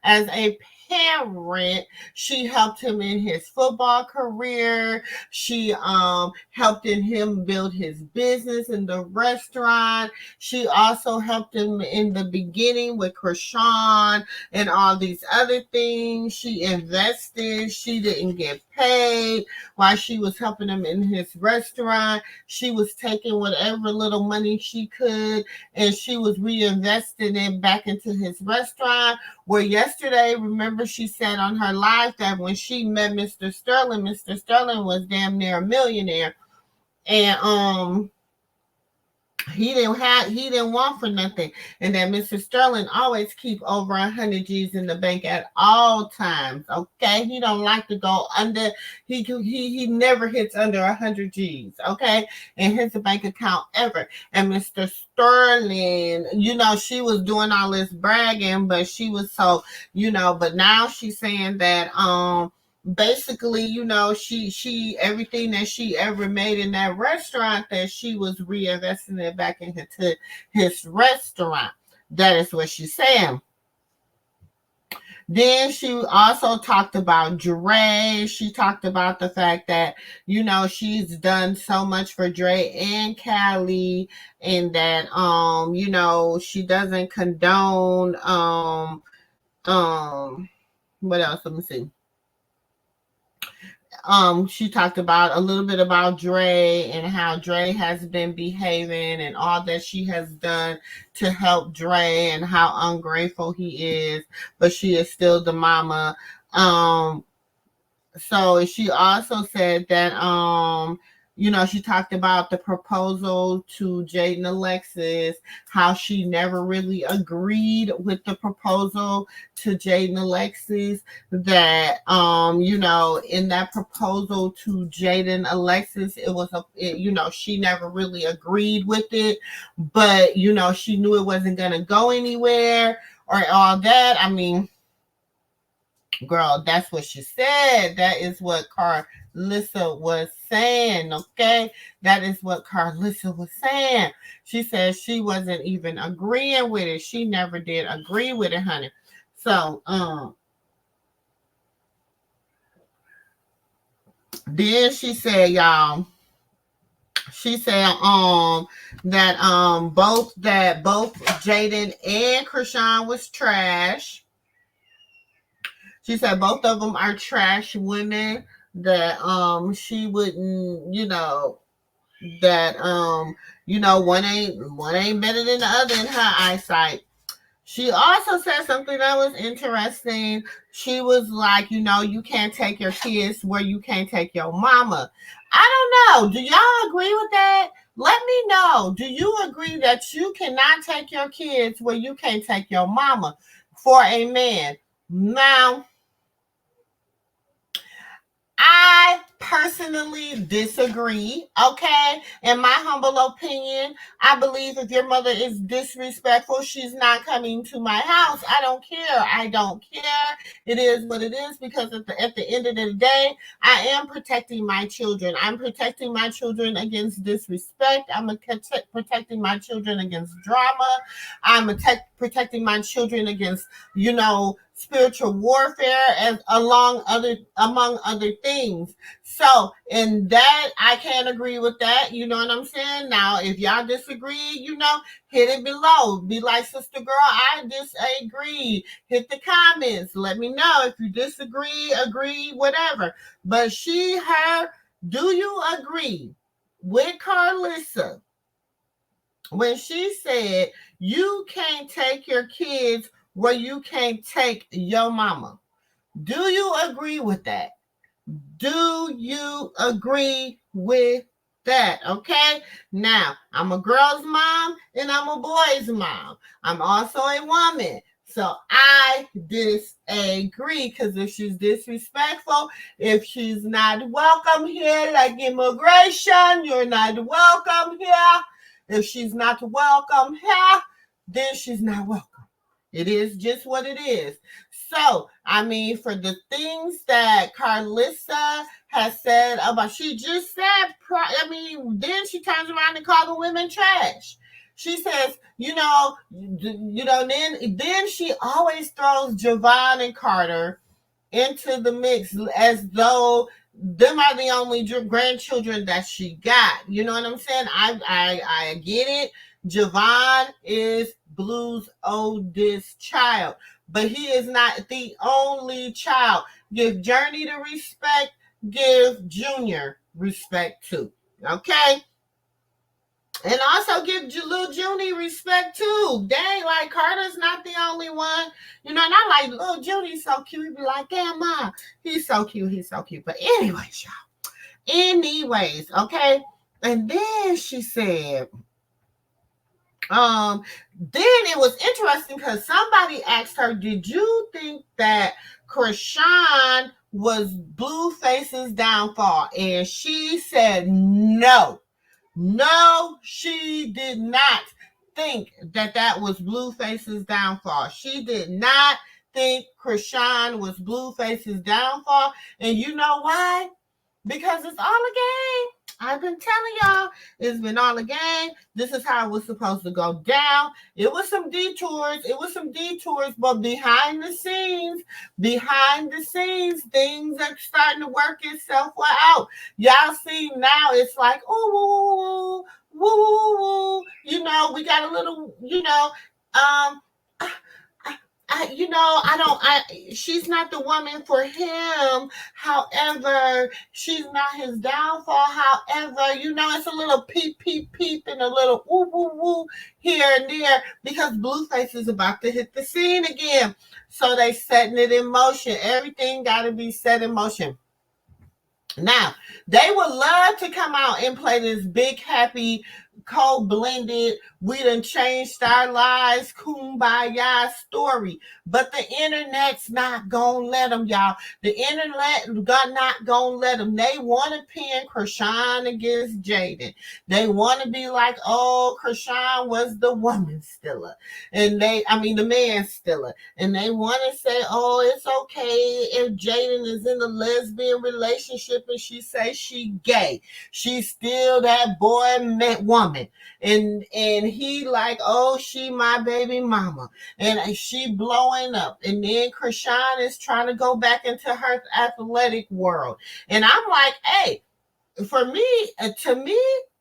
as a parent, she helped him in his football career. She helped him build his business in the restaurant. She also helped him in the beginning with Chrisean and all these other things. She invested. She didn't get paid while she was helping him in his restaurant. She was taking whatever little money she could and she was reinvesting it back into his restaurant. Where yesterday, remember, she said on her live that when she met Mr. Sterling was damn near a millionaire, and he didn't want for nothing, and that Mr. Sterling always keep over 100 G's in the bank at all times. Okay, he don't like to go under. He never hits under 100 G's. Okay, in his bank account ever. And Mr. Sterling, you know, she was doing all this bragging, but she was so, you know. But now she's saying that basically, you know, she everything that she ever made in that restaurant, that she was reinvesting it back into his restaurant. That is what she's saying. Then she also talked about Dre. She talked about the fact that, you know, she's done so much for Dre and Callie, and that you know, she doesn't condone what else? Let me see. She talked about a little bit about Dre and how Dre has been behaving and all that she has done to help Dre and how ungrateful he is, but she is still the mama. So she also said that you know, she talked about the proposal to Jaden Alexis, how she never really agreed with the proposal to Jaden Alexis, that, you know, in that proposal to Jaden Alexis, you know, she never really agreed with it, but, you know, she knew it wasn't going to go anywhere or all that. I mean, girl, that's what she said. That is what Karlissa was saying, okay? That is what Karlissa was saying. She said she wasn't even agreeing with it. She never did agree with it, honey. So, then she said, y'all, she said that both Jaden and Chrisean was trash. She said both of them are trash women, that she wouldn't, you know, that you know, one ain't better than the other in her eyesight. She also said something that was interesting. She was like, you know, you can't take your kids where you can't take your mama. I don't know. Do y'all agree with that? Let me know. Do you agree that you cannot take your kids where you can't take your mama for a man? Now, I personally disagree, okay? In my humble opinion, I believe if your mother is disrespectful, she's not coming to my house. I don't care. I don't care. It is what it is because at the end of the day, I am protecting my children. I'm protecting my children against disrespect. I'm protecting my children against drama. I'm protecting my children against, spiritual warfare and among other things. So in that I can't agree with that. You know what I'm saying? Now if y'all disagree, hit it below. Be like, sister girl, I disagree. Hit the comments. Let me know if you disagree, agree, whatever. But do you agree with Karlissa when she said you can't take your kids where you can't take your mama? Do you agree with that? Do you agree with that? Okay. Now, I'm a girl's mom and I'm a boy's mom. I'm also a woman. So I disagree because if she's disrespectful, if she's not welcome here, like immigration, you're not welcome here. If she's not welcome here, then she's not welcome. It is just what it is. So, for the things that Karlissa has said about, she just said, then she turns around and calls the women trash. She says, then she always throws Javon and Carter into the mix as though them are the only grandchildren that she got. You know what I'm saying? I get it. Javon is Blue's oldest child, but he is not the only child. Give Journey the respect, give Junior respect too. Okay? And also give little Junie respect too. Dang, like Carter's not the only one. And I like little Junie's so cute. He'd be like, damn, Mom, he's so cute. He's so cute. But anyways, y'all. Okay. And then she said, then it was interesting because somebody asked her, did you think that Chrisean was Blueface's downfall? And she said no. No, she did not think that was Blueface's downfall. She did not think Chrisean was Blueface's downfall. And you know why? Because it's all a game. I've been telling y'all, it's been all a game. This is how it was supposed to go down. It was some detours, but behind the scenes, things are starting to work itself out. Y'all see now, it's like, ooh, woo. We got a little, she's not the woman for him. However, she's not his downfall. However, it's a little peep and a little woo here and there because Blueface is about to hit the scene again. So they setting it in motion. Everything got to be set in motion. Now, they would love to come out and play this big, happy, co-blended, we done changed our lives, kumbaya story. But the internet's not gonna let them, y'all. The internet not gonna let them. They want to pin Chrisean against Jaden. They want to be like, oh, Chrisean was the woman stiller. And the man stiller. And they want to say, oh, it's okay if Jaden is in a lesbian relationship and she say she gay. She's still that boy met woman. And he like, oh, she my baby mama. And she blowing up. And then Chrisean is trying to go back into her athletic world. And I'm like, hey, to me,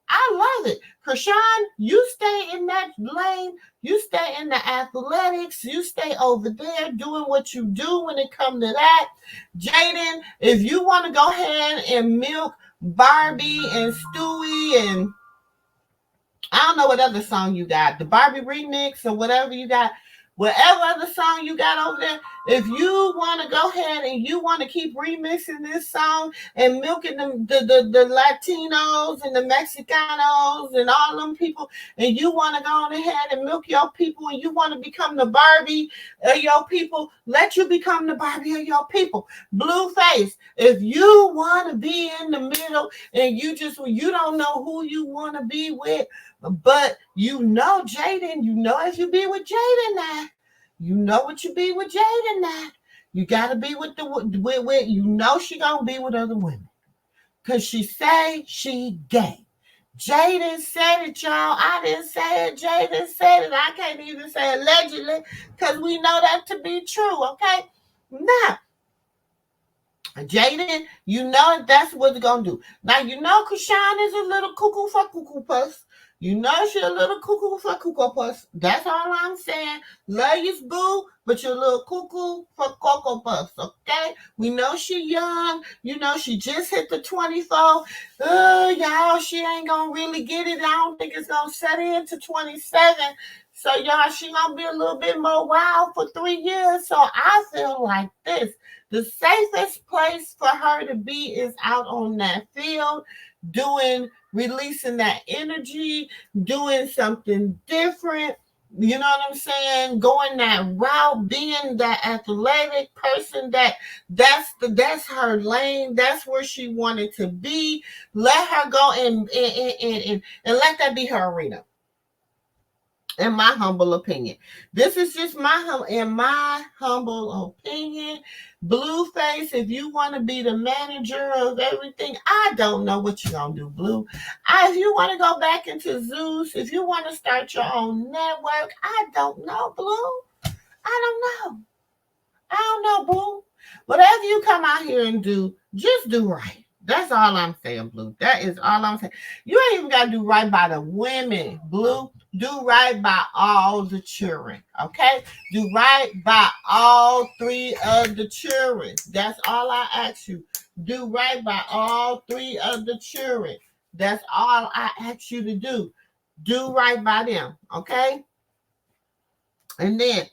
I love it. Chrisean, you stay in that lane. You stay in the athletics. You stay over there doing what you do when it comes to that. Jaden, if you want to go ahead and milk Barbie and Stewie and I don't know what other song you got, the Barbie remix or whatever you got, whatever other song you got over there, if you want to go ahead and you want to keep remixing this song and milking the Latinos and the Mexicanos and all them people, and you want to go on ahead and milk your people and you want to become the Barbie of your people, let you become the Barbie of your people. Blueface, if you want to be in the middle and you don't know who you want to be with, but you know Jaden, you know if you be with Jaden now, you know what you be with Jaden now. You gotta be with you know she gonna be with other women. Cause she say she gay. Jaden said it, y'all. I didn't say it. Jaden said it. I can't even say allegedly, because we know that to be true, okay? Now, Jaden, you know that's what it's gonna do. Now, you know Chrisean is a little cuckoo for cuckoo puss. You know she a little cuckoo for cuckoo puss. That's all I'm saying. Love you, boo, but you're a little cuckoo for cocoa puffs, okay? We know she young. You know she just hit the 24. Y'all, she ain't gonna really get it. I don't think it's gonna set into 27. So, y'all, she gonna be a little bit more wild for 3 years. So I feel like this. The safest place for her to be is out on that field, releasing that energy, doing something different. You know what I'm saying? Going that route, being that athletic person. That's her lane. That's where she wanted to be. Let her go and let that be her arena. In my humble opinion. This is just my humble opinion. Blueface, if you want to be the manager of everything, I don't know what you're going to do, Blue. If you want to go back into Zeus, if you want to start your own network, I don't know, Blue. I don't know, Boo. Whatever you come out here and do, just do right. That's all I'm saying, Blue. That is all I'm saying. You ain't even got to do right by the women, Blue. Do right by all the children, okay? Do right by all 3 of the children. That's all I ask you. Do right by all 3 of the children. That's all I ask you to do. Do right by them, okay? And then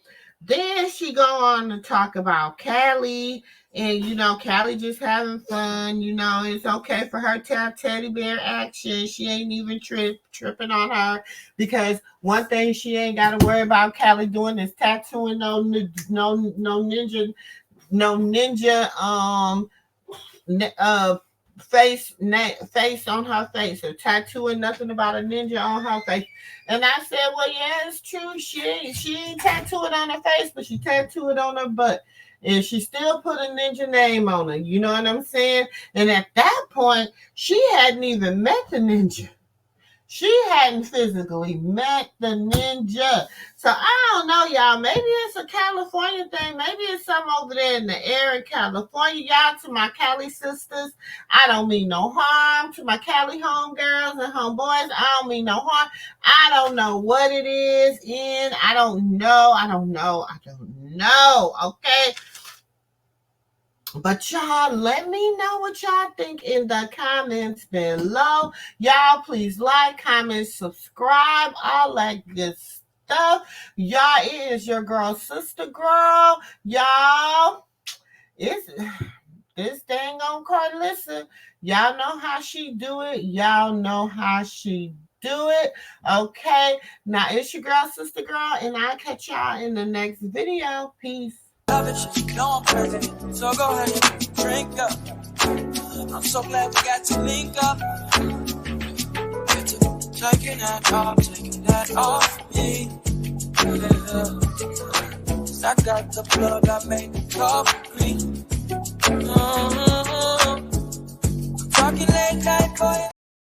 she go on to talk about Callie. And, you know, Callie just having fun. You know, it's okay for her to have teddy bear action. She ain't even tripping on her. Because one thing she ain't got to worry about Callie doing is tattooing no ninja face on her face. Or tattooing nothing about a ninja on her face. And I said, well, yeah, it's true. She ain't tattooed on her face, but she tattooed on her butt. And she still put a ninja name on her. You know what I'm saying? And at that point, she hadn't even met the ninja. She hadn't physically met the ninja. So I don't know, y'all. Maybe it's a California thing. Maybe it's something over there in the air in California. Y'all, to my Cali sisters, I don't mean no harm. To my Cali homegirls and homeboys, I don't mean no harm. I don't know what it is in. I don't know. Okay? But y'all, let me know what y'all think in the comments below. Y'all, please like, comment, subscribe, all that good stuff. Y'all, it is your girl, SistaGirl. Y'all, it's this dang on Karlissa. Y'all know how she do it. Okay? Now, it's your girl, SistaGirl, and I'll catch y'all in the next video. Peace. Love it, know I'm crazy, so go ahead and drink up. I'm so glad we got to link up. Get to taking that off me. I got the plug, I made the coffee. Talking late night for you.